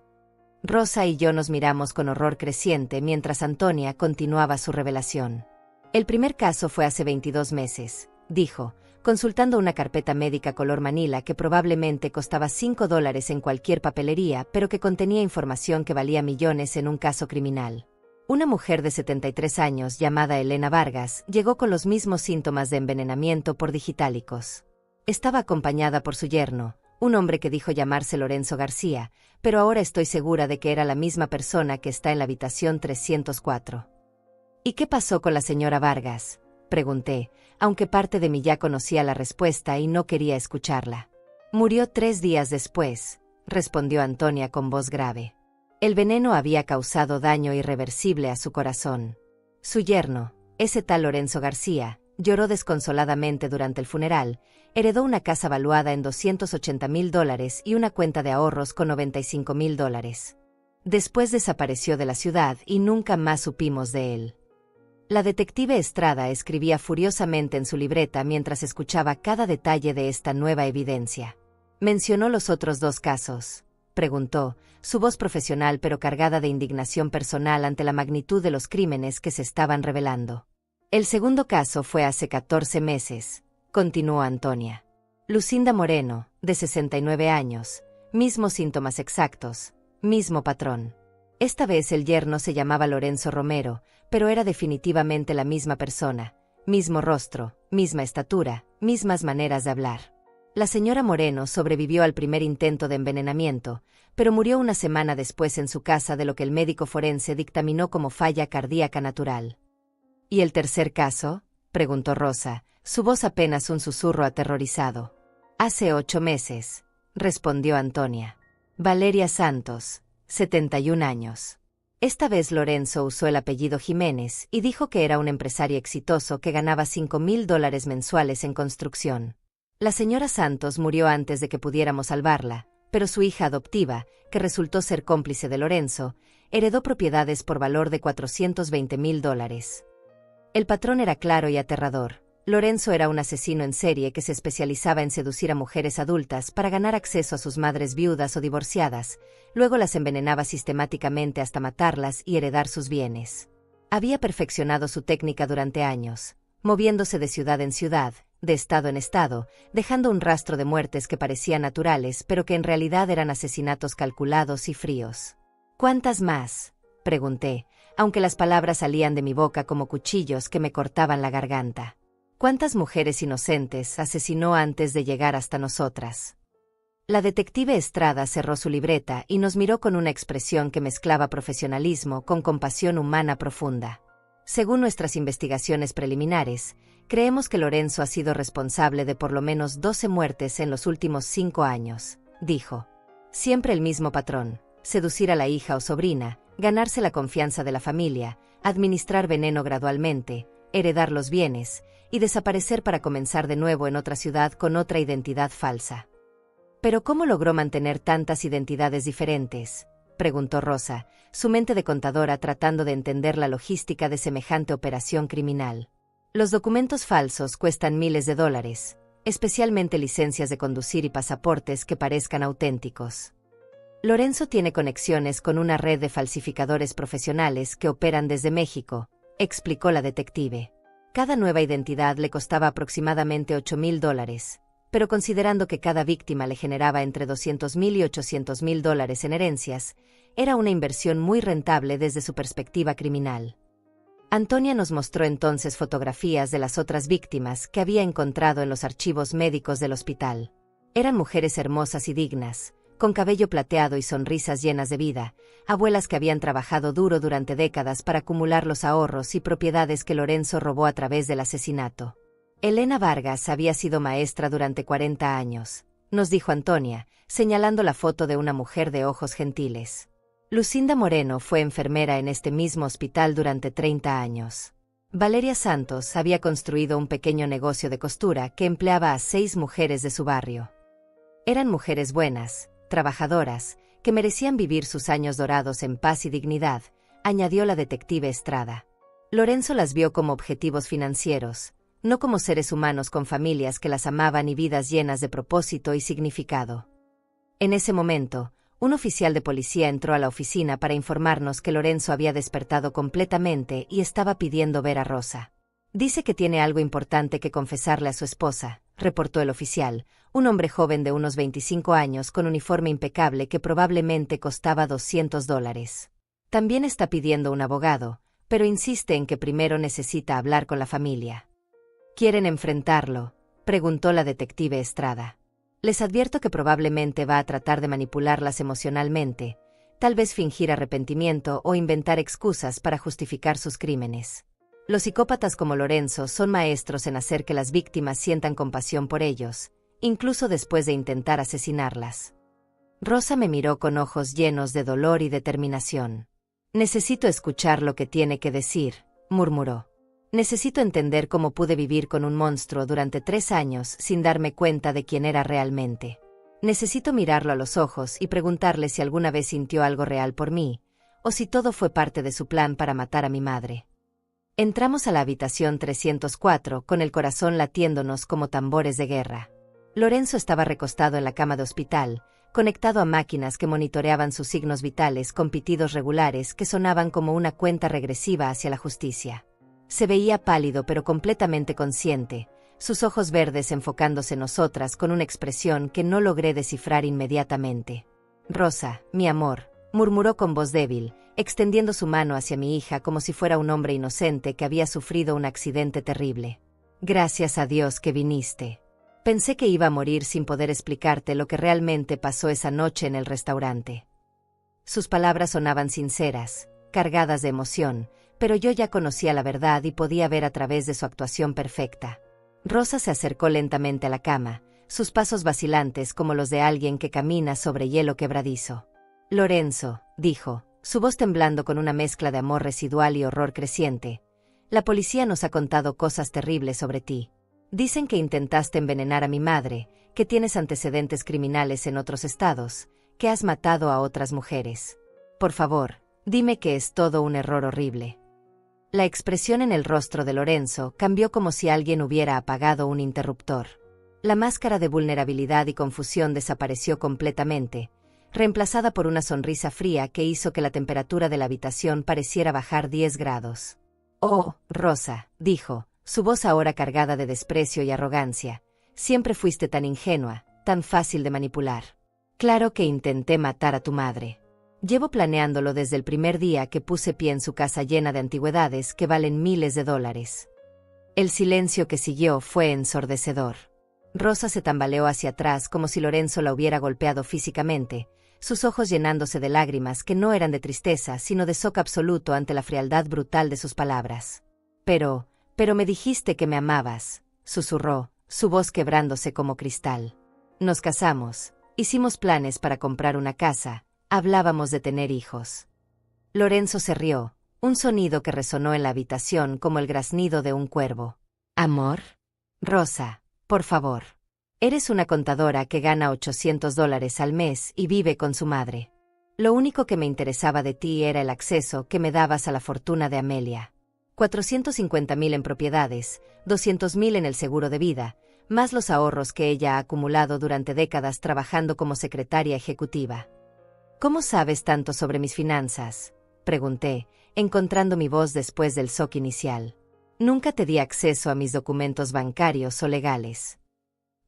Speaker 1: Rosa y yo nos miramos con horror creciente mientras Antonia continuaba su revelación. «El primer caso fue hace 22 meses», dijo, consultando una carpeta médica color manila que probablemente costaba $5 en cualquier papelería, pero que contenía información que valía millones en un caso criminal. Una mujer de 73 años llamada Elena Vargas llegó con los mismos síntomas de envenenamiento por digitálicos. Estaba acompañada por su yerno, un hombre que dijo llamarse Lorenzo García, pero ahora estoy segura de que era la misma persona que está en la habitación 304. «¿Y qué pasó con la señora Vargas?», pregunté, aunque parte de mí ya conocía la respuesta y no quería escucharla. «Murió 3 días después», respondió Antonia con voz grave. «El veneno había causado daño irreversible a su corazón. Su yerno, ese tal Lorenzo García, lloró desconsoladamente durante el funeral, heredó una casa valuada en $280,000 y una cuenta de ahorros con $95,000. Después desapareció de la ciudad y nunca más supimos de él». La detective Estrada escribía furiosamente en su libreta mientras escuchaba cada detalle de esta nueva evidencia. «¿Mencionó los otros 2 casos?», preguntó, su voz profesional pero cargada de indignación personal ante la magnitud de los crímenes que se estaban revelando. «El segundo caso fue hace 14 meses», continuó Antonia. «Lucinda Moreno, de 69 años, mismos síntomas exactos, mismo patrón. Esta vez el yerno se llamaba Lorenzo Romero, pero era definitivamente la misma persona, mismo rostro, misma estatura, mismas maneras de hablar. La señora Moreno sobrevivió al primer intento de envenenamiento, pero murió una semana después en su casa de lo que el médico forense dictaminó como falla cardíaca natural». «¿Y el tercer caso?», preguntó Rosa, su voz apenas un susurro aterrorizado. «Hace 8 meses», respondió Antonia. «Valeria Santos, 71 años. Esta vez Lorenzo usó el apellido Jiménez y dijo que era un empresario exitoso que ganaba $5,000 mensuales en construcción. La señora Santos murió antes de que pudiéramos salvarla, pero su hija adoptiva, que resultó ser cómplice de Lorenzo, heredó propiedades por valor de $420,000. El patrón era claro y aterrador. Lorenzo era un asesino en serie que se especializaba en seducir a mujeres adultas para ganar acceso a sus madres viudas o divorciadas, luego las envenenaba sistemáticamente hasta matarlas y heredar sus bienes. Había perfeccionado su técnica durante años, moviéndose de ciudad en ciudad, de estado en estado, dejando un rastro de muertes que parecían naturales pero que en realidad eran asesinatos calculados y fríos. «¿Cuántas más?», pregunté, aunque las palabras salían de mi boca como cuchillos que me cortaban la garganta. ¿Cuántas mujeres inocentes asesinó antes de llegar hasta nosotras? La detective Estrada cerró su libreta y nos miró con una expresión que mezclaba profesionalismo con compasión humana profunda. Según nuestras investigaciones preliminares, creemos que Lorenzo ha sido responsable de por lo menos 12 muertes en los últimos 5 años, dijo. Siempre el mismo patrón: seducir a la hija o sobrina, ganarse la confianza de la familia, administrar veneno gradualmente, heredar los bienes y desaparecer para comenzar de nuevo en otra ciudad con otra identidad falsa. ¿Pero cómo logró mantener tantas identidades diferentes?, preguntó Rosa, su mente de contadora tratando de entender la logística de semejante operación criminal. Los documentos falsos cuestan miles de dólares, especialmente licencias de conducir y pasaportes que parezcan auténticos. Lorenzo tiene conexiones con una red de falsificadores profesionales que operan desde México, explicó la detective. Cada nueva identidad le costaba aproximadamente $8,000, pero considerando que cada víctima le generaba entre $200,000 y $800,000 en herencias, era una inversión muy rentable desde su perspectiva criminal. Antonia nos mostró entonces fotografías de las otras víctimas que había encontrado en los archivos médicos del hospital. Eran mujeres hermosas y dignas, con cabello plateado y sonrisas llenas de vida, abuelas que habían trabajado duro durante décadas para acumular los ahorros y propiedades que Lorenzo robó a través del asesinato. Elena Vargas había sido maestra durante 40 años, nos dijo Antonia, señalando la foto de una mujer de ojos gentiles. Lucinda Moreno fue enfermera en este mismo hospital durante 30 años. Valeria Santos había construido un pequeño negocio de costura que empleaba a 6 mujeres de su barrio. Eran mujeres buenas, trabajadoras, que merecían vivir sus años dorados en paz y dignidad, añadió la detective Estrada. Lorenzo las vio como objetivos financieros, no como seres humanos con familias que las amaban y vidas llenas de propósito y significado. En ese momento, un oficial de policía entró a la oficina para informarnos que Lorenzo había despertado completamente y estaba pidiendo ver a Rosa. Dice que tiene algo importante que confesarle a su esposa, reportó el oficial, un hombre joven de unos 25 años con uniforme impecable que probablemente costaba $200. También está pidiendo un abogado, pero insiste en que primero necesita hablar con la familia. ¿Quieren enfrentarlo?, preguntó la detective Estrada. Les advierto que probablemente va a tratar de manipularlas emocionalmente, tal vez fingir arrepentimiento o inventar excusas para justificar sus crímenes. Los psicópatas como Lorenzo son maestros en hacer que las víctimas sientan compasión por ellos, incluso después de intentar asesinarlas. Rosa me miró con ojos llenos de dolor y determinación. Necesito escuchar lo que tiene que decir, murmuró. Necesito entender cómo pude vivir con un monstruo durante 3 años sin darme cuenta de quién era realmente. Necesito mirarlo a los ojos y preguntarle si alguna vez sintió algo real por mí, o si todo fue parte de su plan para matar a mi madre. Entramos a la habitación 304 con el corazón latiéndonos como tambores de guerra. Lorenzo estaba recostado en la cama de hospital, conectado a máquinas que monitoreaban sus signos vitales con pitidos regulares que sonaban como una cuenta regresiva hacia la justicia. Se veía pálido pero completamente consciente, sus ojos verdes enfocándose en nosotras con una expresión que no logré descifrar inmediatamente. Rosa, mi amor, murmuró con voz débil, extendiendo su mano hacia mi hija como si fuera un hombre inocente que había sufrido un accidente terrible. Gracias a Dios que viniste. Pensé que iba a morir sin poder explicarte lo que realmente pasó esa noche en el restaurante. Sus palabras sonaban sinceras, cargadas de emoción, pero yo ya conocía la verdad y podía ver a través de su actuación perfecta. Rosa se acercó lentamente a la cama, sus pasos vacilantes como los de alguien que camina sobre hielo quebradizo. Lorenzo, dijo, su voz temblando con una mezcla de amor residual y horror creciente. La policía nos ha contado cosas terribles sobre ti. Dicen que intentaste envenenar a mi madre, que tienes antecedentes criminales en otros estados, que has matado a otras mujeres. Por favor, dime que es todo un error horrible. La expresión en el rostro de Lorenzo cambió como si alguien hubiera apagado un interruptor. La máscara de vulnerabilidad y confusión desapareció completamente, reemplazada por una sonrisa fría que hizo que la temperatura de la habitación pareciera bajar 10 grados. «Oh, Rosa», dijo, su voz ahora cargada de desprecio y arrogancia, «siempre fuiste tan ingenua, tan fácil de manipular. Claro que intenté matar a tu madre. Llevo planeándolo desde el primer día que puse pie en su casa llena de antigüedades que valen miles de dólares. El silencio que siguió fue ensordecedor. Rosa se tambaleó hacia atrás como si Lorenzo la hubiera golpeado físicamente, sus ojos llenándose de lágrimas que no eran de tristeza sino de shock absoluto ante la frialdad brutal de sus palabras. Pero me dijiste que me amabas, susurró, su voz quebrándose como cristal. Nos casamos, hicimos planes para comprar una casa, hablábamos de tener hijos. Lorenzo se rió, un sonido que resonó en la habitación como el graznido de un cuervo. ¿Amor? Rosa, por favor. Eres una contadora que gana $800 al mes y vive con su madre. Lo único que me interesaba de ti era el acceso que me dabas a la fortuna de Amelia. 450,000 en propiedades, 200,000 en el seguro de vida, más los ahorros que ella ha acumulado durante décadas trabajando como secretaria ejecutiva. ¿Cómo sabes tanto sobre mis finanzas?, pregunté, encontrando mi voz después del shock inicial. Nunca te di acceso a mis documentos bancarios o legales.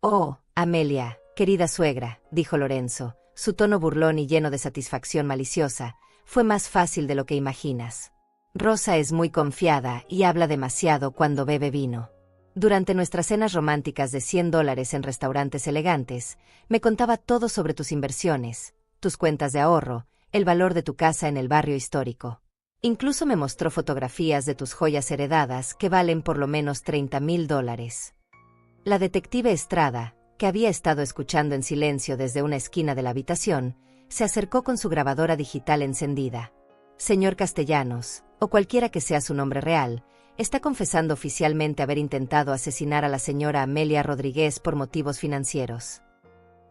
Speaker 1: Oh, Amelia, querida suegra, dijo Lorenzo, su tono burlón y lleno de satisfacción maliciosa, fue más fácil de lo que imaginas. Rosa es muy confiada y habla demasiado cuando bebe vino. Durante nuestras cenas románticas de $100 en restaurantes elegantes, me contaba todo sobre tus inversiones, tus cuentas de ahorro, el valor de tu casa en el barrio histórico. Incluso me mostró fotografías de tus joyas heredadas que valen por lo menos $30,000. La detective Estrada, que había estado escuchando en silencio desde una esquina de la habitación, se acercó con su grabadora digital encendida. Señor Castellanos, o cualquiera que sea su nombre real, está confesando oficialmente haber intentado asesinar a la señora Amelia Rodríguez por motivos financieros.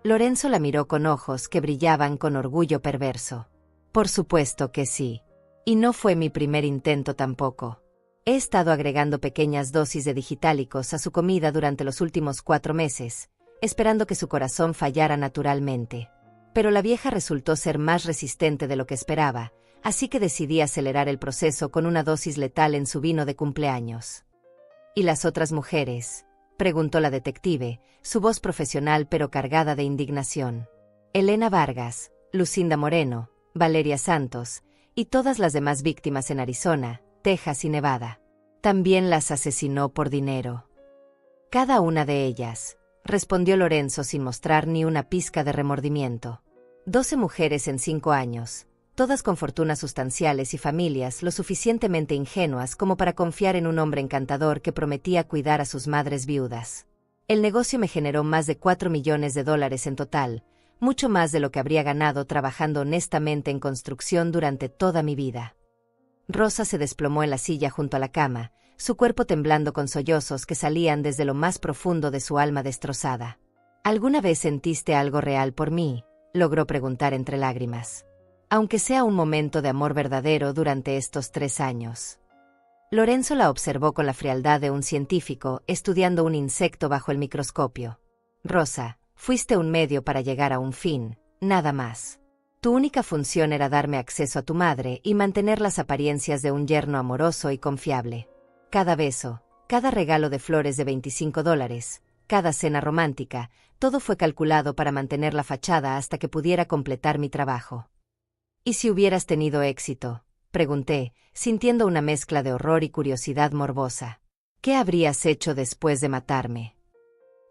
Speaker 1: Lorenzo la miró con ojos que brillaban con orgullo perverso. Por supuesto que sí. Y no fue mi primer intento tampoco. He estado agregando pequeñas dosis de digitálicos a su comida durante los últimos 4 meses, esperando que su corazón fallara naturalmente. Pero la vieja resultó ser más resistente de lo que esperaba, así que decidí acelerar el proceso con una dosis letal en su vino de cumpleaños. ¿Y las otras mujeres?, preguntó la detective, su voz profesional pero cargada de indignación. Elena Vargas, Lucinda Moreno, Valeria Santos, y todas las demás víctimas en Arizona, Texas y Nevada. También las asesinó por dinero. Cada una de ellas, respondió Lorenzo sin mostrar ni una pizca de remordimiento. 12 mujeres en 5 años, todas con fortunas sustanciales y familias lo suficientemente ingenuas como para confiar en un hombre encantador que prometía cuidar a sus madres viudas. El negocio me generó más de $4 millones en total, mucho más de lo que habría ganado trabajando honestamente en construcción durante toda mi vida. Rosa se desplomó en la silla junto a la cama, su cuerpo temblando con sollozos que salían desde lo más profundo de su alma destrozada. ¿Alguna vez sentiste algo real por mí?, logró preguntar entre lágrimas. Aunque sea un momento de amor verdadero durante estos 3 años. Lorenzo la observó con la frialdad de un científico estudiando un insecto bajo el microscopio. Rosa, fuiste un medio para llegar a un fin, nada más. Tu única función era darme acceso a tu madre y mantener las apariencias de un yerno amoroso y confiable. Cada beso, cada regalo de flores de $25, cada cena romántica, todo fue calculado para mantener la fachada hasta que pudiera completar mi trabajo. ¿Y si hubieras tenido éxito?, pregunté, sintiendo una mezcla de horror y curiosidad morbosa. ¿Qué habrías hecho después de matarme?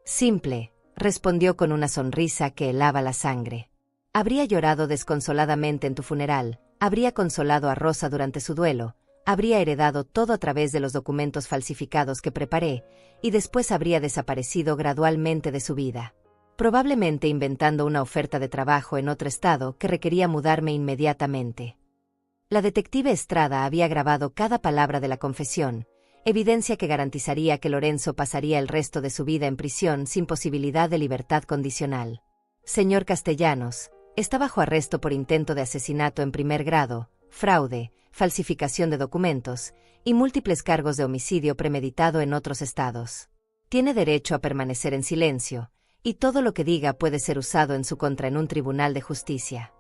Speaker 1: Simple, respondió con una sonrisa que helaba la sangre. Habría llorado desconsoladamente en tu funeral, habría consolado a Rosa durante su duelo, habría heredado todo a través de los documentos falsificados que preparé, y después habría desaparecido gradualmente de su vida. Probablemente inventando una oferta de trabajo en otro estado que requería mudarme inmediatamente. La detective Estrada había grabado cada palabra de la confesión, evidencia que garantizaría que Lorenzo pasaría el resto de su vida en prisión sin posibilidad de libertad condicional. Señor Castellanos, está bajo arresto por intento de asesinato en primer grado, fraude, falsificación de documentos y múltiples cargos de homicidio premeditado en otros estados. Tiene derecho a permanecer en silencio, y todo lo que diga puede ser usado en su contra en un tribunal de justicia.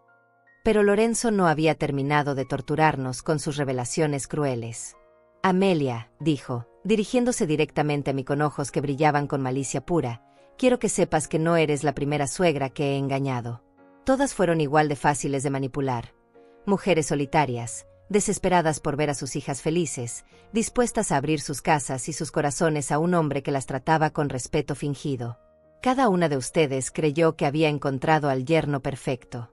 Speaker 1: Pero Lorenzo no había terminado de torturarnos con sus revelaciones crueles. Amelia, dijo, dirigiéndose directamente a mí con ojos que brillaban con malicia pura, quiero que sepas que no eres la primera suegra que he engañado. Todas fueron igual de fáciles de manipular. Mujeres solitarias, desesperadas por ver a sus hijas felices, dispuestas a abrir sus casas y sus corazones a un hombre que las trataba con respeto fingido. Cada una de ustedes creyó que había encontrado al yerno perfecto.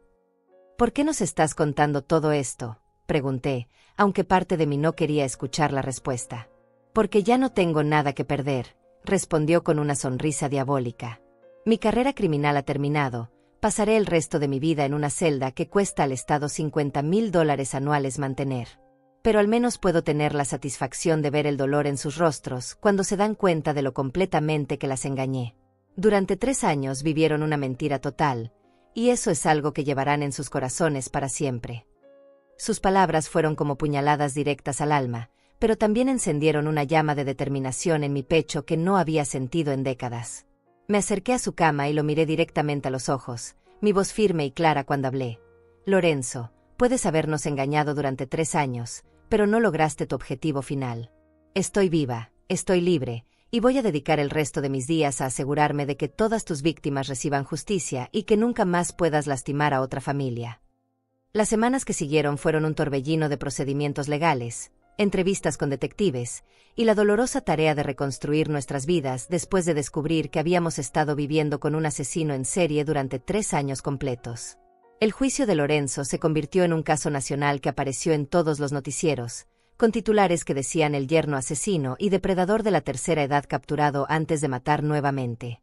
Speaker 1: ¿Por qué nos estás contando todo esto?, pregunté, aunque parte de mí no quería escuchar la respuesta. Porque ya no tengo nada que perder, respondió con una sonrisa diabólica. Mi carrera criminal ha terminado, pasaré el resto de mi vida en una celda que cuesta al Estado $50,000 anuales mantener. Pero al menos puedo tener la satisfacción de ver el dolor en sus rostros cuando se dan cuenta de lo completamente que las engañé. Durante 3 años vivieron una mentira total, y eso es algo que llevarán en sus corazones para siempre. Sus palabras fueron como puñaladas directas al alma, pero también encendieron una llama de determinación en mi pecho que no había sentido en décadas. Me acerqué a su cama y lo miré directamente a los ojos, mi voz firme y clara cuando hablé. Lorenzo, puedes habernos engañado durante 3 años, pero no lograste tu objetivo final. Estoy viva, estoy libre, y voy a dedicar el resto de mis días a asegurarme de que todas tus víctimas reciban justicia y que nunca más puedas lastimar a otra familia. Las semanas que siguieron fueron un torbellino de procedimientos legales, entrevistas con detectives, y la dolorosa tarea de reconstruir nuestras vidas después de descubrir que habíamos estado viviendo con un asesino en serie durante 3 años completos. El juicio de Lorenzo se convirtió en un caso nacional que apareció en todos los noticieros, con titulares que decían el yerno asesino y depredador de la tercera edad capturado antes de matar nuevamente.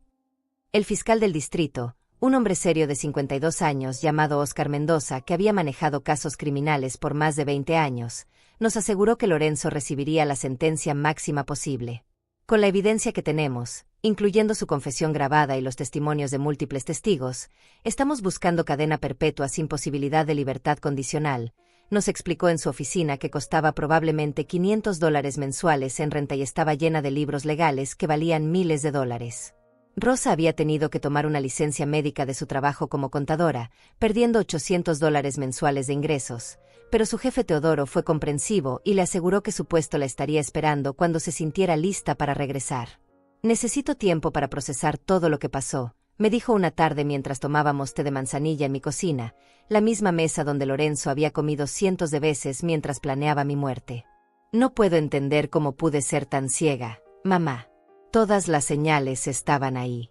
Speaker 1: El fiscal del distrito, un hombre serio de 52 años llamado Oscar Mendoza, que había manejado casos criminales por más de 20 años, nos aseguró que Lorenzo recibiría la sentencia máxima posible. Con la evidencia que tenemos, incluyendo su confesión grabada y los testimonios de múltiples testigos, estamos buscando cadena perpetua sin posibilidad de libertad condicional, nos explicó en su oficina, que costaba probablemente $500 mensuales en renta y estaba llena de libros legales que valían miles de dólares. Rosa había tenido que tomar una licencia médica de su trabajo como contadora, perdiendo $800 mensuales de ingresos, pero su jefe Teodoro fue comprensivo y le aseguró que su puesto la estaría esperando cuando se sintiera lista para regresar. Necesito tiempo para procesar todo lo que pasó, me dijo una tarde mientras tomábamos té de manzanilla en mi cocina, la misma mesa donde Lorenzo había comido cientos de veces mientras planeaba mi muerte. No puedo entender cómo pude ser tan ciega, mamá. Todas las señales estaban ahí.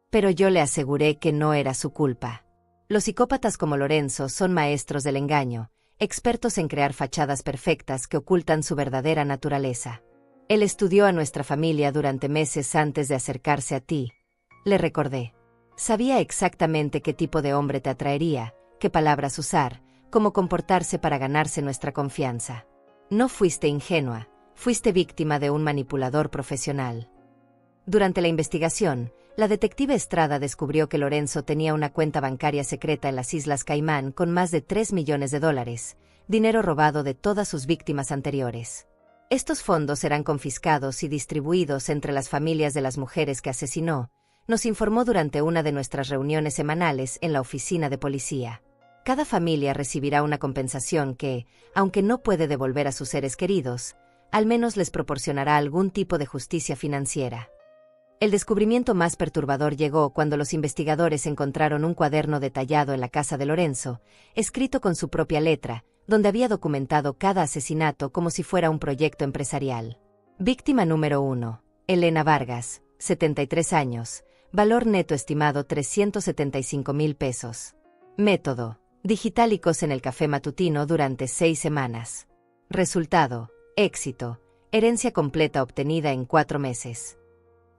Speaker 1: Pero yo le aseguré que no era su culpa. Los psicópatas como Lorenzo son maestros del engaño, expertos en crear fachadas perfectas que ocultan su verdadera naturaleza. Él estudió a nuestra familia durante meses antes de acercarse a ti, le recordé. Sabía exactamente qué tipo de hombre te atraería, qué palabras usar, cómo comportarse para ganarse nuestra confianza. No fuiste ingenua, fuiste víctima de un manipulador profesional. Durante la investigación, la detective Estrada descubrió que Lorenzo tenía una cuenta bancaria secreta en las Islas Caimán con más de $3 millones, dinero robado de todas sus víctimas anteriores. Estos fondos serán confiscados y distribuidos entre las familias de las mujeres que asesinó, nos informó durante una de nuestras reuniones semanales en la oficina de policía. Cada familia recibirá una compensación que, aunque no puede devolver a sus seres queridos, al menos les proporcionará algún tipo de justicia financiera. El descubrimiento más perturbador llegó cuando los investigadores encontraron un cuaderno detallado en la casa de Lorenzo, escrito con su propia letra, donde había documentado cada asesinato como si fuera un proyecto empresarial. Víctima número 1, Elena Vargas, 73 años, valor neto estimado $375,000. Método: digitálicos en el café matutino durante 6 semanas. Resultado: éxito, herencia completa obtenida en 4 meses.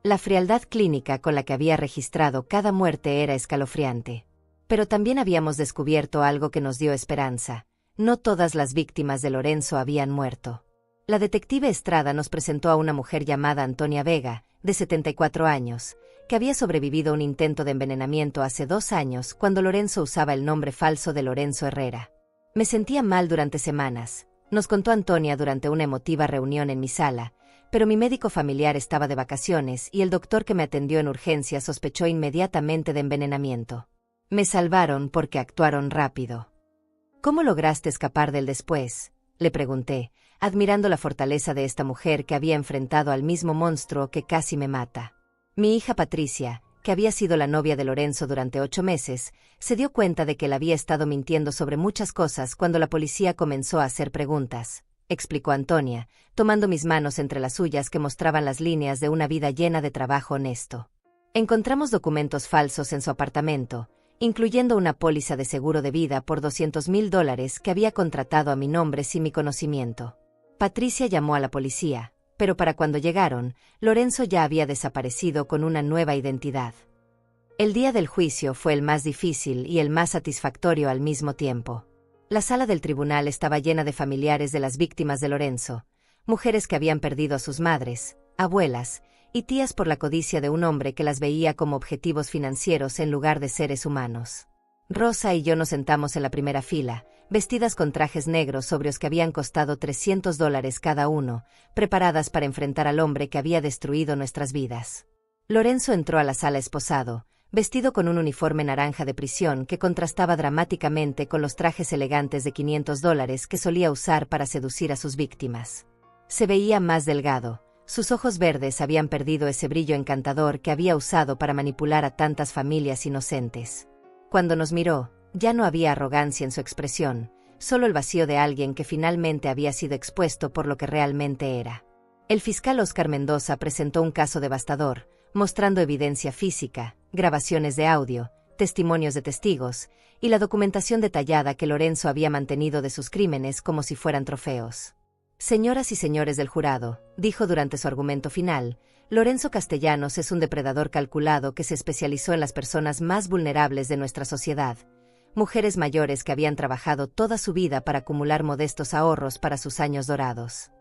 Speaker 1: La frialdad clínica con la que había registrado cada muerte era escalofriante. Pero también habíamos descubierto algo que nos dio esperanza: no todas las víctimas de Lorenzo habían muerto. La detective Estrada nos presentó a una mujer llamada Antonia Vega, de 74 años, que había sobrevivido a un intento de envenenamiento hace 2 años cuando Lorenzo usaba el nombre falso de Lorenzo Herrera. Me sentía mal durante semanas, nos contó Antonia durante una emotiva reunión en mi sala, pero mi médico familiar estaba de vacaciones y el doctor que me atendió en urgencia sospechó inmediatamente de envenenamiento. Me salvaron porque actuaron rápido. ¿Cómo lograste escapar del después?, le pregunté, admirando la fortaleza de esta mujer que había enfrentado al mismo monstruo que casi me mata. Mi hija Patricia, que que había sido la novia de Lorenzo durante 8 meses, se dio cuenta de que él había estado mintiendo sobre muchas cosas cuando la policía comenzó a hacer preguntas, explicó Antonia, tomando mis manos entre las suyas que mostraban las líneas de una vida llena de trabajo honesto. Encontramos documentos falsos en su apartamento, incluyendo una póliza de seguro de vida por $200,000 que había contratado a mi nombre sin mi conocimiento. Patricia llamó a la policía, pero para cuando llegaron, Lorenzo ya había desaparecido con una nueva identidad. El día del juicio fue el más difícil y el más satisfactorio al mismo tiempo. La sala del tribunal estaba llena de familiares de las víctimas de Lorenzo, mujeres que habían perdido a sus madres, abuelas y tías por la codicia de un hombre que las veía como objetivos financieros en lugar de seres humanos. Rosa y yo nos sentamos en la primera fila, vestidas con trajes negros sobrios que habían costado $300 cada uno, preparadas para enfrentar al hombre que había destruido nuestras vidas. Lorenzo entró a la sala esposado, vestido con un uniforme naranja de prisión que contrastaba dramáticamente con los trajes elegantes de $500 que solía usar para seducir a sus víctimas. Se veía más delgado, sus ojos verdes habían perdido ese brillo encantador que había usado para manipular a tantas familias inocentes. Cuando nos miró, ya no había arrogancia en su expresión, solo el vacío de alguien que finalmente había sido expuesto por lo que realmente era. El fiscal Oscar Mendoza presentó un caso devastador, mostrando evidencia física, grabaciones de audio, testimonios de testigos, y la documentación detallada que Lorenzo había mantenido de sus crímenes como si fueran trofeos. Señoras y señores del jurado, dijo durante su argumento final, Lorenzo Castellanos es un depredador calculado que se especializó en las personas más vulnerables de nuestra sociedad, mujeres mayores que habían trabajado toda su vida para acumular modestos ahorros para sus años dorados.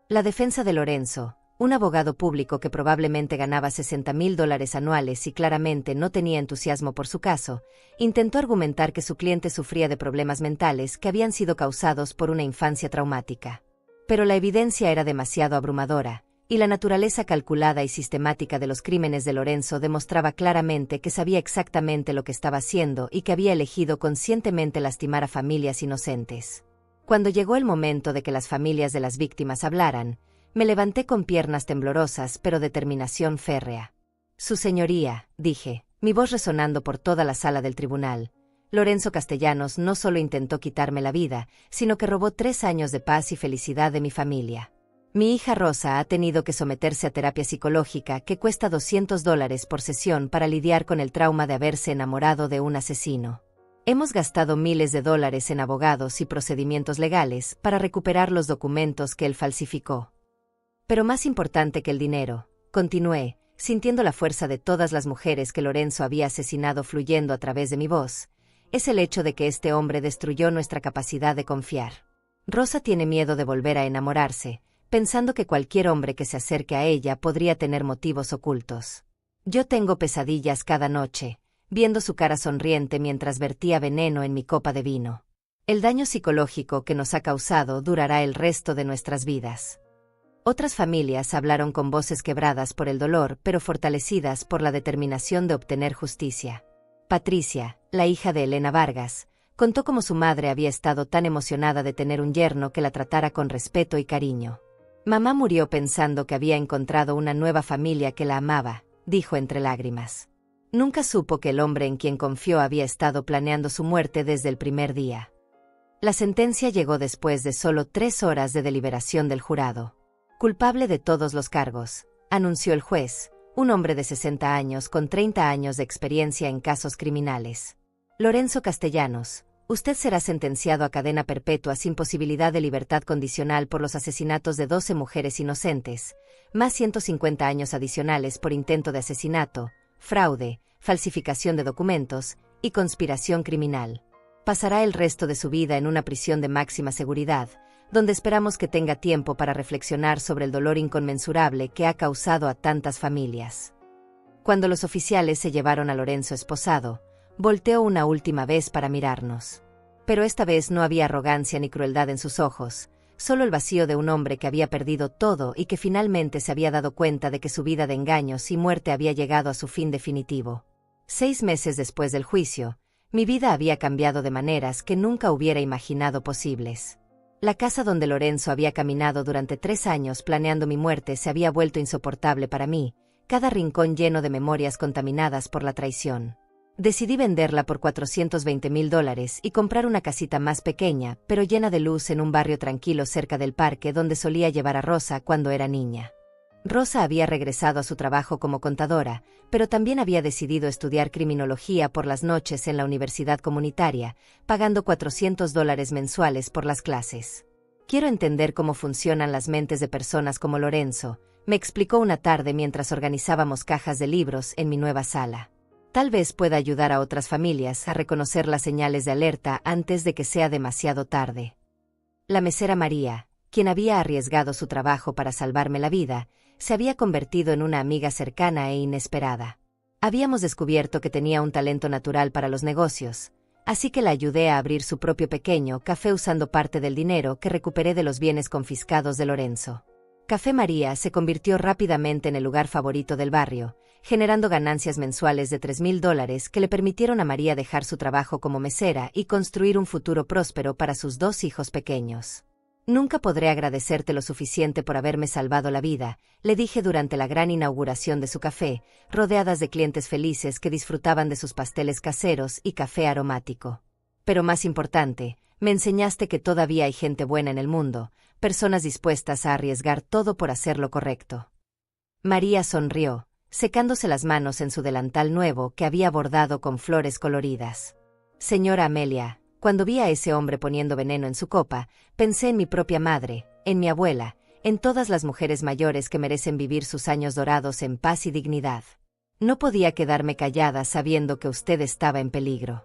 Speaker 1: La defensa de Lorenzo, un abogado público que probablemente ganaba $60,000 anuales y claramente no tenía entusiasmo por su caso, intentó argumentar que su cliente sufría de problemas mentales que habían sido causados por una infancia traumática. Pero la evidencia era demasiado abrumadora, y la naturaleza calculada y sistemática de los crímenes de Lorenzo demostraba claramente que sabía exactamente lo que estaba haciendo y que había elegido conscientemente lastimar a familias inocentes. Cuando llegó el momento de que las familias de las víctimas hablaran, me levanté con piernas temblorosas pero determinación férrea. Su señoría, dije, mi voz resonando por toda la sala del tribunal, Lorenzo Castellanos no solo intentó quitarme la vida, sino que robó 3 años de paz y felicidad de mi familia. Mi hija Rosa ha tenido que someterse a terapia psicológica que cuesta $200 por sesión para lidiar con el trauma de haberse enamorado de un asesino. Hemos gastado miles de dólares en abogados y procedimientos legales para recuperar los documentos que él falsificó. Pero más importante que el dinero, continué, sintiendo la fuerza de todas las mujeres que Lorenzo había asesinado fluyendo a través de mi voz, es el hecho de que este hombre destruyó nuestra capacidad de confiar. Rosa tiene miedo de volver a enamorarse, pensando que cualquier hombre que se acerque a ella podría tener motivos ocultos. Yo tengo pesadillas cada noche, viendo su cara sonriente mientras vertía veneno en mi copa de vino. El daño psicológico que nos ha causado durará el resto de nuestras vidas. Otras familias hablaron con voces quebradas por el dolor pero fortalecidas por la determinación de obtener justicia. Patricia, la hija de Elena Vargas, contó cómo su madre había estado tan emocionada de tener un yerno que la tratara con respeto y cariño. Mamá murió pensando que había encontrado una nueva familia que la amaba, dijo entre lágrimas. Nunca supo que el hombre en quien confió había estado planeando su muerte desde el primer día. La sentencia llegó después de solo 3 horas de deliberación del jurado. Culpable de todos los cargos, anunció el juez, un hombre de 60 años con 30 años de experiencia en casos criminales. Lorenzo Castellanos, usted será sentenciado a cadena perpetua sin posibilidad de libertad condicional por los asesinatos de 12 mujeres inocentes, más 150 años adicionales por intento de asesinato, fraude, falsificación de documentos y conspiración criminal. Pasará el resto de su vida en una prisión de máxima seguridad, donde esperamos que tenga tiempo para reflexionar sobre el dolor inconmensurable que ha causado a tantas familias. Cuando los oficiales se llevaron a Lorenzo esposado, volteó una última vez para mirarnos. Pero esta vez no había arrogancia ni crueldad en sus ojos, solo el vacío de un hombre que había perdido todo y que finalmente se había dado cuenta de que su vida de engaños y muerte había llegado a su fin definitivo. 6 meses después del juicio, mi vida había cambiado de maneras que nunca hubiera imaginado posibles. La casa donde Lorenzo había caminado durante 3 años planeando mi muerte se había vuelto insoportable para mí, cada rincón lleno de memorias contaminadas por la traición. Decidí venderla por $420,000 y comprar una casita más pequeña, pero llena de luz en un barrio tranquilo cerca del parque donde solía llevar a Rosa cuando era niña. Rosa había regresado a su trabajo como contadora, pero también había decidido estudiar criminología por las noches en la universidad comunitaria, pagando $400 mensuales por las clases. Quiero entender cómo funcionan las mentes de personas como Lorenzo, me explicó una tarde mientras organizábamos cajas de libros en mi nueva sala. Tal vez pueda ayudar a otras familias a reconocer las señales de alerta antes de que sea demasiado tarde. La mesera María, quien había arriesgado su trabajo para salvarme la vida, se había convertido en una amiga cercana e inesperada. Habíamos descubierto que tenía un talento natural para los negocios, así que la ayudé a abrir su propio pequeño café usando parte del dinero que recuperé de los bienes confiscados de Lorenzo. Café María se convirtió rápidamente en el lugar favorito del barrio, generando ganancias mensuales de $3,000 que le permitieron a María dejar su trabajo como mesera y construir un futuro próspero para sus 2 hijos pequeños. Nunca podré agradecerte lo suficiente por haberme salvado la vida, le dije durante la gran inauguración de su café, rodeadas de clientes felices que disfrutaban de sus pasteles caseros y café aromático. Pero más importante, me enseñaste que todavía hay gente buena en el mundo, personas dispuestas a arriesgar todo por hacer lo correcto. María sonrió, secándose las manos en su delantal nuevo que había bordado con flores coloridas. Señora Amelia, cuando vi a ese hombre poniendo veneno en su copa, pensé en mi propia madre, en mi abuela, en todas las mujeres mayores que merecen vivir sus años dorados en paz y dignidad. No podía quedarme callada sabiendo que usted estaba en peligro.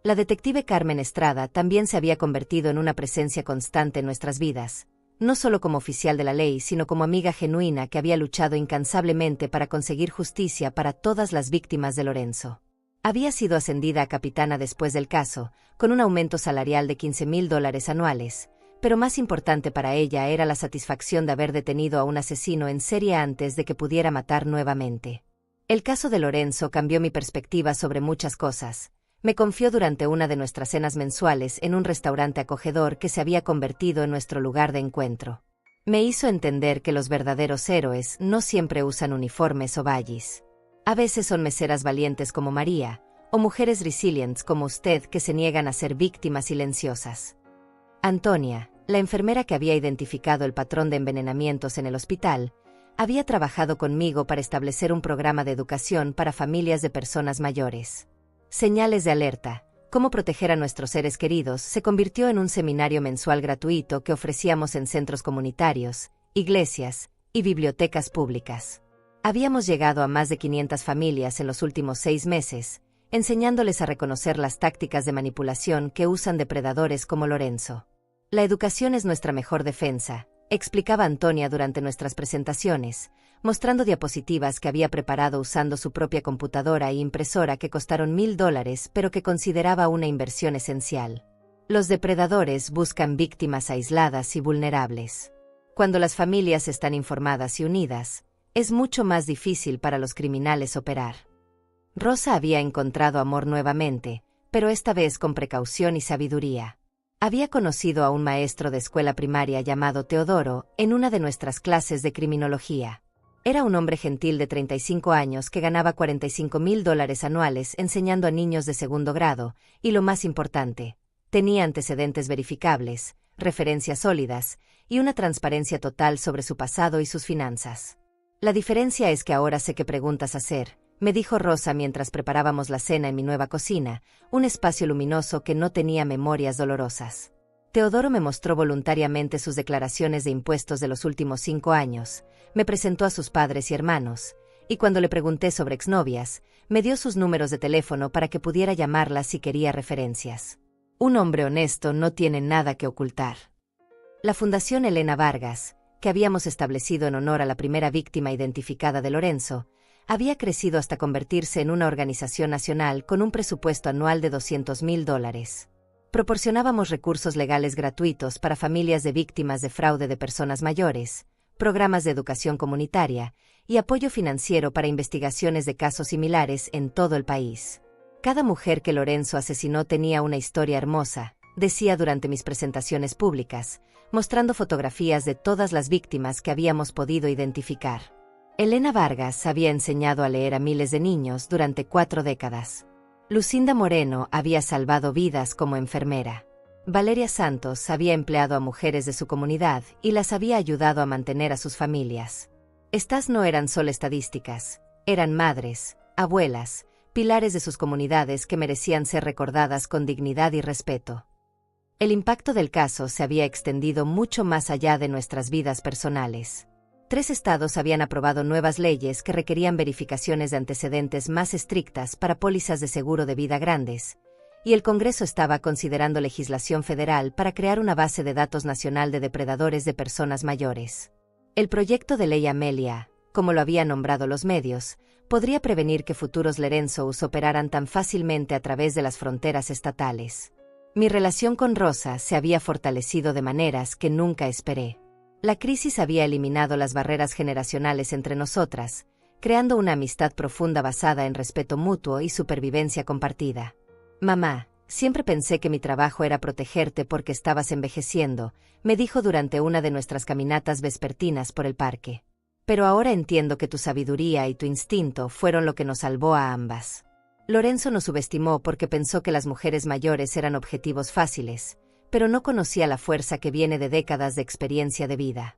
Speaker 1: La detective Carmen Estrada también se había convertido en una presencia constante en nuestras vidas, no solo como oficial de la ley, sino como amiga genuina que había luchado incansablemente para conseguir justicia para todas las víctimas de Lorenzo. Había sido ascendida a capitana después del caso, con un aumento salarial de $15,000 anuales, pero más importante para ella era la satisfacción de haber detenido a un asesino en serie antes de que pudiera matar nuevamente. El caso de Lorenzo cambió mi perspectiva sobre muchas cosas. Me confió durante una de nuestras cenas mensuales en un restaurante acogedor que se había convertido en nuestro lugar de encuentro. Me hizo entender que los verdaderos héroes no siempre usan uniformes o baggies. A veces son meseras valientes como María, o mujeres resilientes como usted que se niegan a ser víctimas silenciosas. Antonia, la enfermera que había identificado el patrón de envenenamientos en el hospital, había trabajado conmigo para establecer un programa de educación para familias de personas mayores. Señales de alerta, cómo proteger a nuestros seres queridos, se convirtió en un seminario mensual gratuito que ofrecíamos en centros comunitarios, iglesias y bibliotecas públicas. Habíamos llegado a más de 500 familias en los últimos 6 meses, enseñándoles a reconocer las tácticas de manipulación que usan depredadores como Lorenzo. La educación es nuestra mejor defensa, explicaba Antonia durante nuestras presentaciones, mostrando diapositivas que había preparado usando su propia computadora e impresora que costaron $1,000 pero que consideraba una inversión esencial. Los depredadores buscan víctimas aisladas y vulnerables. Cuando las familias están informadas y unidas, es mucho más difícil para los criminales operar. Rosa había encontrado amor nuevamente, pero esta vez con precaución y sabiduría. Había conocido a un maestro de escuela primaria llamado Teodoro en una de nuestras clases de criminología. Era un hombre gentil de 35 años que ganaba $45,000 anuales enseñando a niños de segundo grado, y lo más importante, tenía antecedentes verificables, referencias sólidas, y una transparencia total sobre su pasado y sus finanzas. La diferencia es que ahora sé qué preguntas hacer, me dijo Rosa mientras preparábamos la cena en mi nueva cocina, un espacio luminoso que no tenía memorias dolorosas. Teodoro me mostró voluntariamente sus declaraciones de impuestos de los últimos 5 años, me presentó a sus padres y hermanos, y cuando le pregunté sobre exnovias, me dio sus números de teléfono para que pudiera llamarlas si quería referencias. Un hombre honesto no tiene nada que ocultar. La Fundación Elena Vargas, que habíamos establecido en honor a la primera víctima identificada de Lorenzo, había crecido hasta convertirse en una organización nacional con un presupuesto anual de $200,000. Proporcionábamos recursos legales gratuitos para familias de víctimas de fraude de personas mayores, programas de educación comunitaria y apoyo financiero para investigaciones de casos similares en todo el país. Cada mujer que Lorenzo asesinó tenía una historia hermosa, decía durante mis presentaciones públicas, mostrando fotografías de todas las víctimas que habíamos podido identificar. Elena Vargas había enseñado a leer a miles de niños durante 4 décadas. Lucinda Moreno había salvado vidas como enfermera. Valeria Santos había empleado a mujeres de su comunidad y las había ayudado a mantener a sus familias. Estas no eran solo estadísticas, eran madres, abuelas, pilares de sus comunidades que merecían ser recordadas con dignidad y respeto. El impacto del caso se había extendido mucho más allá de nuestras vidas personales. 3 estados habían aprobado nuevas leyes que requerían verificaciones de antecedentes más estrictas para pólizas de seguro de vida grandes, y el Congreso estaba considerando legislación federal para crear una base de datos nacional de depredadores de personas mayores. El proyecto de ley Amelia, como lo habían nombrado los medios, podría prevenir que futuros Lorenzous operaran tan fácilmente a través de las fronteras estatales. Mi relación con Rosa se había fortalecido de maneras que nunca esperé. La crisis había eliminado las barreras generacionales entre nosotras, creando una amistad profunda basada en respeto mutuo y supervivencia compartida. Mamá, siempre pensé que mi trabajo era protegerte porque estabas envejeciendo, me dijo durante una de nuestras caminatas vespertinas por el parque. Pero ahora entiendo que tu sabiduría y tu instinto fueron lo que nos salvó a ambas. Lorenzo nos subestimó porque pensó que las mujeres mayores eran objetivos fáciles, pero no conocía la fuerza que viene de décadas de experiencia de vida.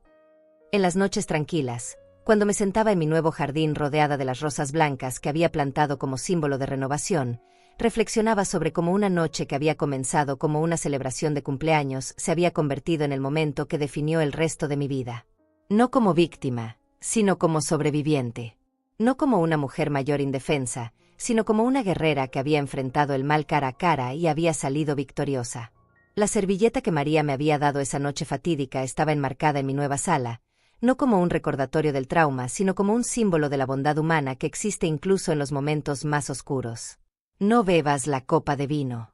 Speaker 1: En las noches tranquilas, cuando me sentaba en mi nuevo jardín rodeada de las rosas blancas que había plantado como símbolo de renovación, reflexionaba sobre cómo una noche que había comenzado como una celebración de cumpleaños se había convertido en el momento que definió el resto de mi vida. No como víctima, sino como sobreviviente. No como una mujer mayor indefensa, sino como una guerrera que había enfrentado el mal cara a cara y había salido victoriosa. La servilleta que María me había dado esa noche fatídica estaba enmarcada en mi nueva sala, no como un recordatorio del trauma, sino como un símbolo de la bondad humana que existe incluso en los momentos más oscuros. No bebas la copa de vino.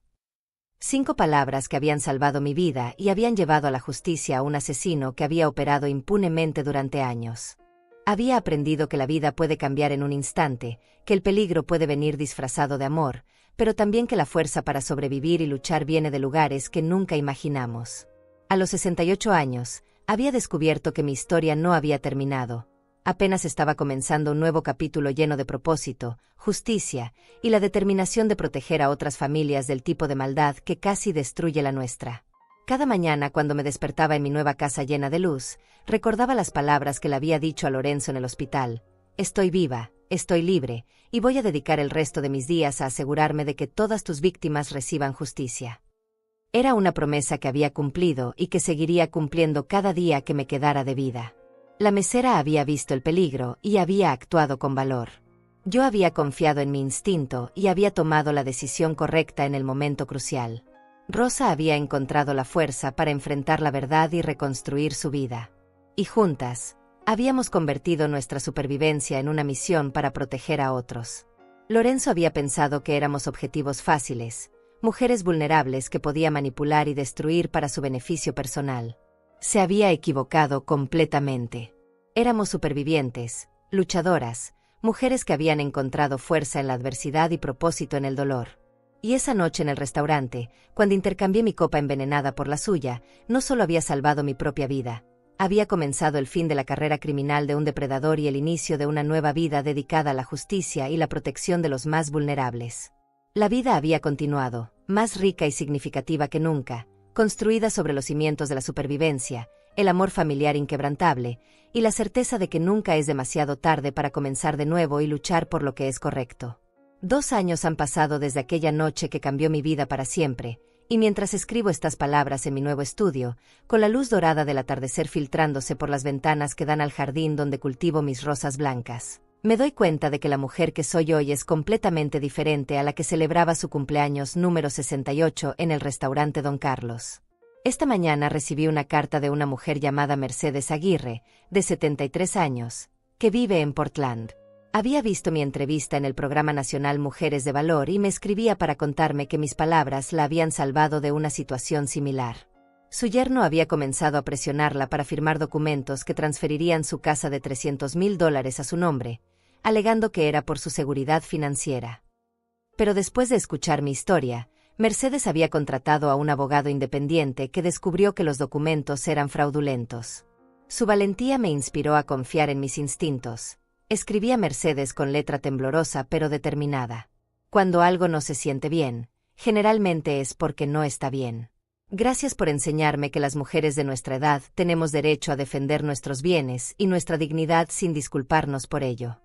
Speaker 1: 5 palabras que habían salvado mi vida y habían llevado a la justicia a un asesino que había operado impunemente durante años. Había aprendido que la vida puede cambiar en un instante, que el peligro puede venir disfrazado de amor, pero también que la fuerza para sobrevivir y luchar viene de lugares que nunca imaginamos. A los 68 años, había descubierto que mi historia no había terminado. Apenas estaba comenzando un nuevo capítulo lleno de propósito, justicia y la determinación de proteger a otras familias del tipo de maldad que casi destruye la nuestra. Cada mañana cuando me despertaba en mi nueva casa llena de luz, recordaba las palabras que le había dicho a Lorenzo en el hospital. Estoy viva, estoy libre, y voy a dedicar el resto de mis días a asegurarme de que todas tus víctimas reciban justicia. Era una promesa que había cumplido y que seguiría cumpliendo cada día que me quedara de vida. La mesera había visto el peligro y había actuado con valor. Yo había confiado en mi instinto y había tomado la decisión correcta en el momento crucial. Rosa había encontrado la fuerza para enfrentar la verdad y reconstruir su vida. Y juntas, habíamos convertido nuestra supervivencia en una misión para proteger a otros. Lorenzo había pensado que éramos objetivos fáciles, mujeres vulnerables que podía manipular y destruir para su beneficio personal. Se había equivocado completamente. Éramos supervivientes, luchadoras, mujeres que habían encontrado fuerza en la adversidad y propósito en el dolor. Y esa noche en el restaurante, cuando intercambié mi copa envenenada por la suya, no solo había salvado mi propia vida, había comenzado el fin de la carrera criminal de un depredador y el inicio de una nueva vida dedicada a la justicia y la protección de los más vulnerables. La vida había continuado, más rica y significativa que nunca, construida sobre los cimientos de la supervivencia, el amor familiar inquebrantable, y la certeza de que nunca es demasiado tarde para comenzar de nuevo y luchar por lo que es correcto. 2 años han pasado desde aquella noche que cambió mi vida para siempre, y mientras escribo estas palabras en mi nuevo estudio, con la luz dorada del atardecer filtrándose por las ventanas que dan al jardín donde cultivo mis rosas blancas, me doy cuenta de que la mujer que soy hoy es completamente diferente a la que celebraba su cumpleaños número 68 en el restaurante Don Carlos. Esta mañana recibí una carta de una mujer llamada Mercedes Aguirre, de 73 años, que vive en Portland. Había visto mi entrevista en el programa nacional Mujeres de Valor y me escribía para contarme que mis palabras la habían salvado de una situación similar. Su yerno había comenzado a presionarla para firmar documentos que transferirían su casa de $300,000 a su nombre, alegando que era por su seguridad financiera. Pero después de escuchar mi historia, Mercedes había contratado a un abogado independiente que descubrió que los documentos eran fraudulentos. Su valentía me inspiró a confiar en mis instintos. escribía Mercedes con letra temblorosa pero determinada. Cuando algo no se siente bien, generalmente es porque no está bien. Gracias por enseñarme que las mujeres de nuestra edad tenemos derecho a defender nuestros bienes y nuestra dignidad sin disculparnos por ello.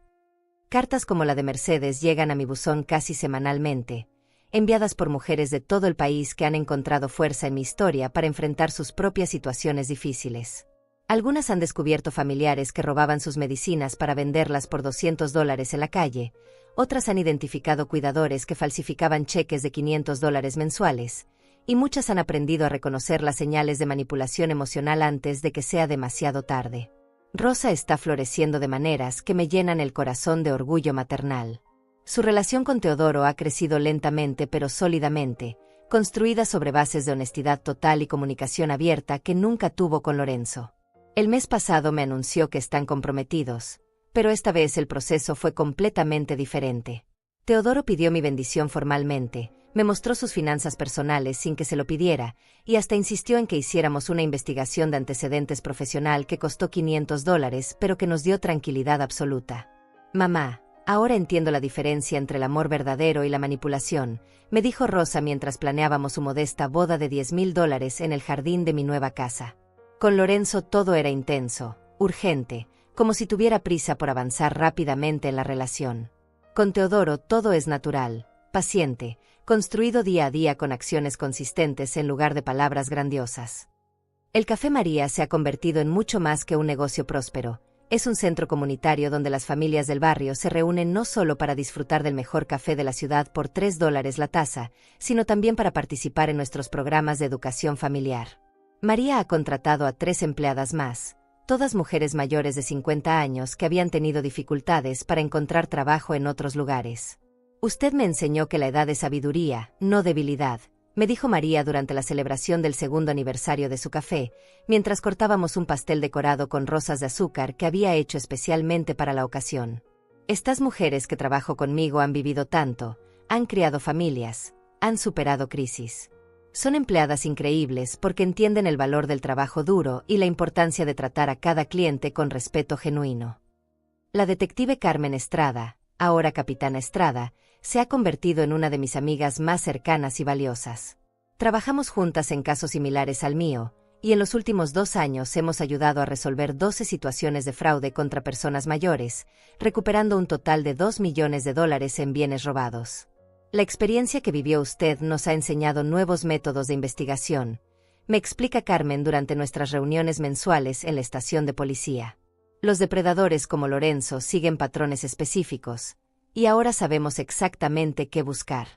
Speaker 1: Cartas como la de Mercedes llegan a mi buzón casi semanalmente, enviadas por mujeres de todo el país que han encontrado fuerza en mi historia para enfrentar sus propias situaciones difíciles. Algunas han descubierto familiares que robaban sus medicinas para venderlas por $200 en la calle, otras han identificado cuidadores que falsificaban cheques de $500 mensuales, y muchas han aprendido a reconocer las señales de manipulación emocional antes de que sea demasiado tarde. Rosa está floreciendo de maneras que me llenan el corazón de orgullo maternal. Su relación con Teodoro ha crecido lentamente pero sólidamente, construida sobre bases de honestidad total y comunicación abierta que nunca tuvo con Lorenzo. El mes pasado me anunció que están comprometidos, pero esta vez el proceso fue completamente diferente. Teodoro pidió mi bendición formalmente, me mostró sus finanzas personales sin que se lo pidiera, y hasta insistió en que hiciéramos una investigación de antecedentes profesional que costó $500, pero que nos dio tranquilidad absoluta. Mamá, ahora entiendo la diferencia entre el amor verdadero y la manipulación, me dijo Rosa mientras planeábamos su modesta boda de $10,000 en el jardín de mi nueva casa. Con Lorenzo todo era intenso, urgente, como si tuviera prisa por avanzar rápidamente en la relación. Con Teodoro todo es natural, paciente, construido día a día con acciones consistentes en lugar de palabras grandiosas. El Café María se ha convertido en mucho más que un negocio próspero. Es un centro comunitario donde las familias del barrio se reúnen no solo para disfrutar del mejor café de la ciudad por $3 la taza, sino también para participar en nuestros programas de educación familiar. María ha contratado a 3 empleadas más, todas mujeres mayores de 50 años que habían tenido dificultades para encontrar trabajo en otros lugares. Usted me enseñó que la edad es sabiduría, no debilidad, me dijo María durante la celebración del 2º aniversario de su café, mientras cortábamos un pastel decorado con rosas de azúcar que había hecho especialmente para la ocasión. Estas mujeres que trabajo conmigo han vivido tanto, han criado familias, han superado crisis. Son empleadas increíbles porque entienden el valor del trabajo duro y la importancia de tratar a cada cliente con respeto genuino. La detective Carmen Estrada, ahora capitana Estrada, se ha convertido en una de mis amigas más cercanas y valiosas. Trabajamos juntas en casos similares al mío, y en los últimos 2 años hemos ayudado a resolver 12 situaciones de fraude contra personas mayores, recuperando un total de $2 millones en bienes robados. La experiencia que vivió usted nos ha enseñado nuevos métodos de investigación, me explica Carmen durante nuestras reuniones mensuales en la estación de policía. Los depredadores como Lorenzo siguen patrones específicos, y ahora sabemos exactamente qué buscar.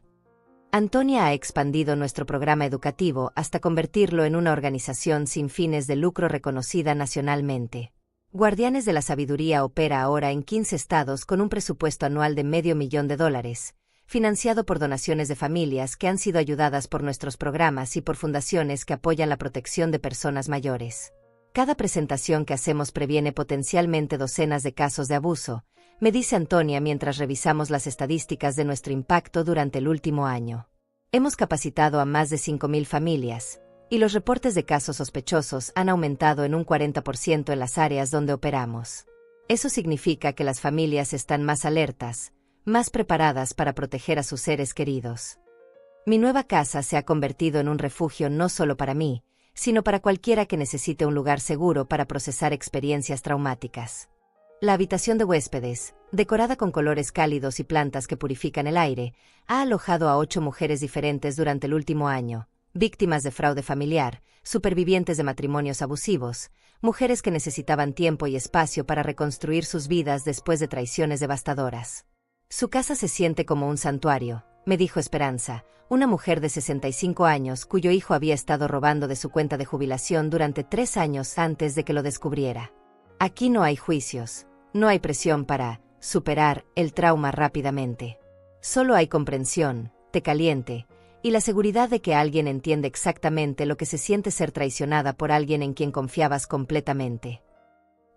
Speaker 1: Antonia ha expandido nuestro programa educativo hasta convertirlo en una organización sin fines de lucro reconocida nacionalmente. Guardianes de la Sabiduría opera ahora en 15 estados con un presupuesto anual de $500,000, financiado por donaciones de familias que han sido ayudadas por nuestros programas y por fundaciones que apoyan la protección de personas mayores. Cada presentación que hacemos previene potencialmente docenas de casos de abuso, me dice Antonia mientras revisamos las estadísticas de nuestro impacto durante el último año. Hemos capacitado a más de 5,000 familias, y los reportes de casos sospechosos han aumentado en un 40% en las áreas donde operamos. Eso significa que las familias están más alertas, más preparadas para proteger a sus seres queridos. Mi nueva casa se ha convertido en un refugio no solo para mí, sino para cualquiera que necesite un lugar seguro para procesar experiencias traumáticas. La habitación de huéspedes, decorada con colores cálidos y plantas que purifican el aire, ha alojado a 8 mujeres diferentes durante el último año, víctimas de fraude familiar, supervivientes de matrimonios abusivos, mujeres que necesitaban tiempo y espacio para reconstruir sus vidas después de traiciones devastadoras. Su casa se siente como un santuario, me dijo Esperanza, una mujer de 65 años cuyo hijo había estado robando de su cuenta de jubilación durante 3 años antes de que lo descubriera. Aquí no hay juicios, no hay presión para superar el trauma rápidamente. Solo hay comprensión, té caliente, y la seguridad de que alguien entiende exactamente lo que se siente ser traicionada por alguien en quien confiabas completamente.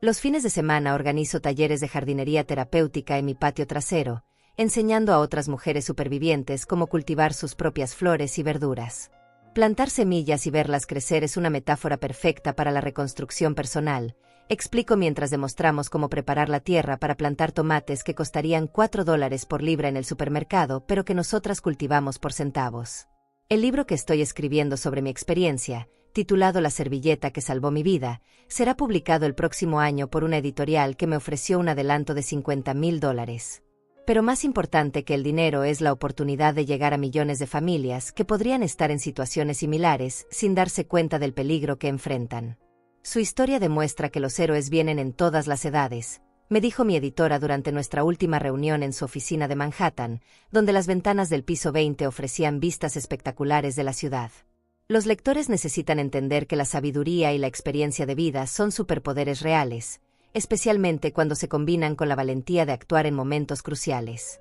Speaker 1: Los fines de semana organizo talleres de jardinería terapéutica en mi patio trasero, enseñando a otras mujeres supervivientes cómo cultivar sus propias flores y verduras. Plantar semillas y verlas crecer es una metáfora perfecta para la reconstrucción personal, explico mientras demostramos cómo preparar la tierra para plantar tomates que costarían $4 por libra en el supermercado, pero que nosotras cultivamos por centavos. El libro que estoy escribiendo sobre mi experiencia, titulado La servilleta que salvó mi vida, será publicado el próximo año por una editorial que me ofreció un adelanto de $50,000. Pero más importante que el dinero es la oportunidad de llegar a millones de familias que podrían estar en situaciones similares sin darse cuenta del peligro que enfrentan. Su historia demuestra que los héroes vienen en todas las edades, me dijo mi editora durante nuestra última reunión en su oficina de Manhattan, donde las ventanas del piso 20 ofrecían vistas espectaculares de la ciudad. Los lectores necesitan entender que la sabiduría y la experiencia de vida son superpoderes reales, especialmente cuando se combinan con la valentía de actuar en momentos cruciales.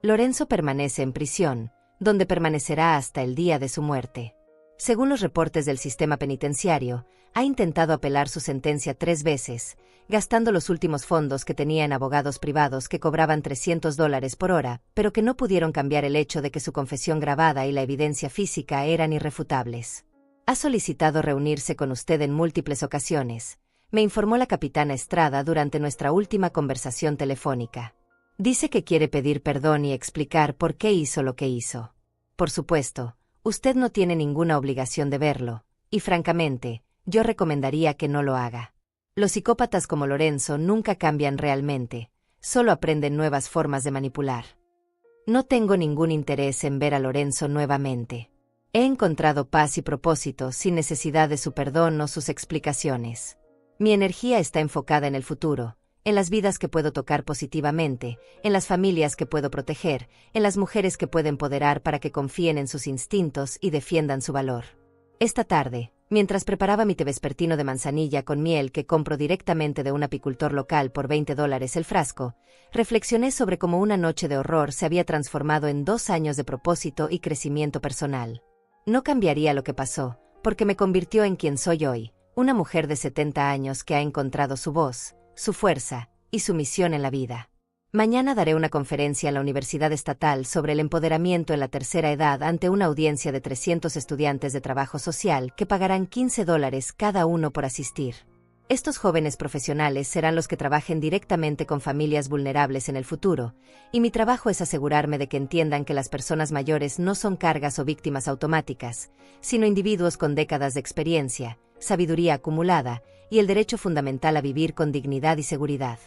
Speaker 1: Lorenzo permanece en prisión, donde permanecerá hasta el día de su muerte. Según los reportes del sistema penitenciario, ha intentado apelar su sentencia 3 veces, gastando los últimos fondos que tenía en abogados privados que cobraban $300 por hora, pero que no pudieron cambiar el hecho de que su confesión grabada y la evidencia física eran irrefutables. Ha solicitado reunirse con usted en múltiples ocasiones, me informó la capitana Estrada durante nuestra última conversación telefónica. Dice que quiere pedir perdón y explicar por qué hizo lo que hizo. Por supuesto, usted no tiene ninguna obligación de verlo, y francamente, yo recomendaría que no lo haga. Los psicópatas como Lorenzo nunca cambian realmente, solo aprenden nuevas formas de manipular. No tengo ningún interés en ver a Lorenzo nuevamente. He encontrado paz y propósito sin necesidad de su perdón o sus explicaciones. Mi energía está enfocada en el futuro, en las vidas que puedo tocar positivamente, en las familias que puedo proteger, en las mujeres que puedo empoderar para que confíen en sus instintos y defiendan su valor. Esta tarde, mientras preparaba mi té vespertino de manzanilla con miel que compro directamente de un apicultor local por $20 el frasco, reflexioné sobre cómo una noche de horror se había transformado en 2 años de propósito y crecimiento personal. No cambiaría lo que pasó, porque me convirtió en quien soy hoy, una mujer de 70 años que ha encontrado su voz, su fuerza y su misión en la vida. Mañana daré una conferencia en la Universidad Estatal sobre el empoderamiento en la tercera edad ante una audiencia de 300 estudiantes de trabajo social que pagarán $15 cada uno por asistir. Estos jóvenes profesionales serán los que trabajen directamente con familias vulnerables en el futuro, y mi trabajo es asegurarme de que entiendan que las personas mayores no son cargas o víctimas automáticas, sino individuos con décadas de experiencia, sabiduría acumulada y el derecho fundamental a vivir con dignidad y seguridad.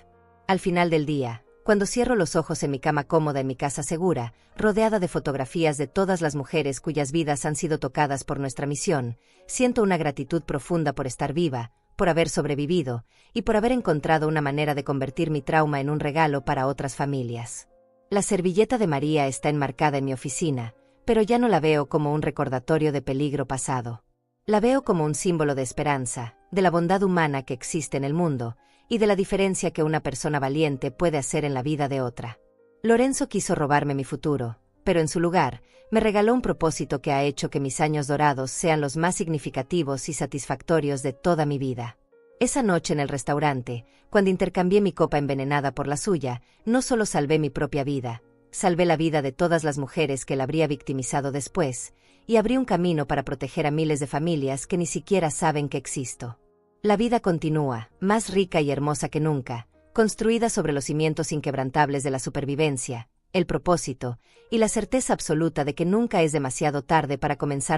Speaker 1: Al final del día, cuando cierro los ojos en mi cama cómoda en mi casa segura, rodeada de fotografías de todas las mujeres cuyas vidas han sido tocadas por nuestra misión, siento una gratitud profunda por estar viva, por haber sobrevivido, y por haber encontrado una manera de convertir mi trauma en un regalo para otras familias. La servilleta de María está enmarcada en mi oficina, pero ya no la veo como un recordatorio de peligro pasado. La veo como un símbolo de esperanza, de la bondad humana que existe en el mundo, y de la diferencia que una persona valiente puede hacer en la vida de otra. Lorenzo quiso robarme mi futuro, pero en su lugar, me regaló un propósito que ha hecho que mis años dorados sean los más significativos y satisfactorios de toda mi vida. Esa noche en el restaurante, cuando intercambié mi copa envenenada por la suya, no solo salvé mi propia vida, salvé la vida de todas las mujeres que la habría victimizado después, y abrí un camino para proteger a miles de familias que ni siquiera saben que existo. La vida continúa, más rica y hermosa que nunca, construida sobre los cimientos inquebrantables de la supervivencia, el propósito y la certeza absoluta de que nunca es demasiado tarde para comenzar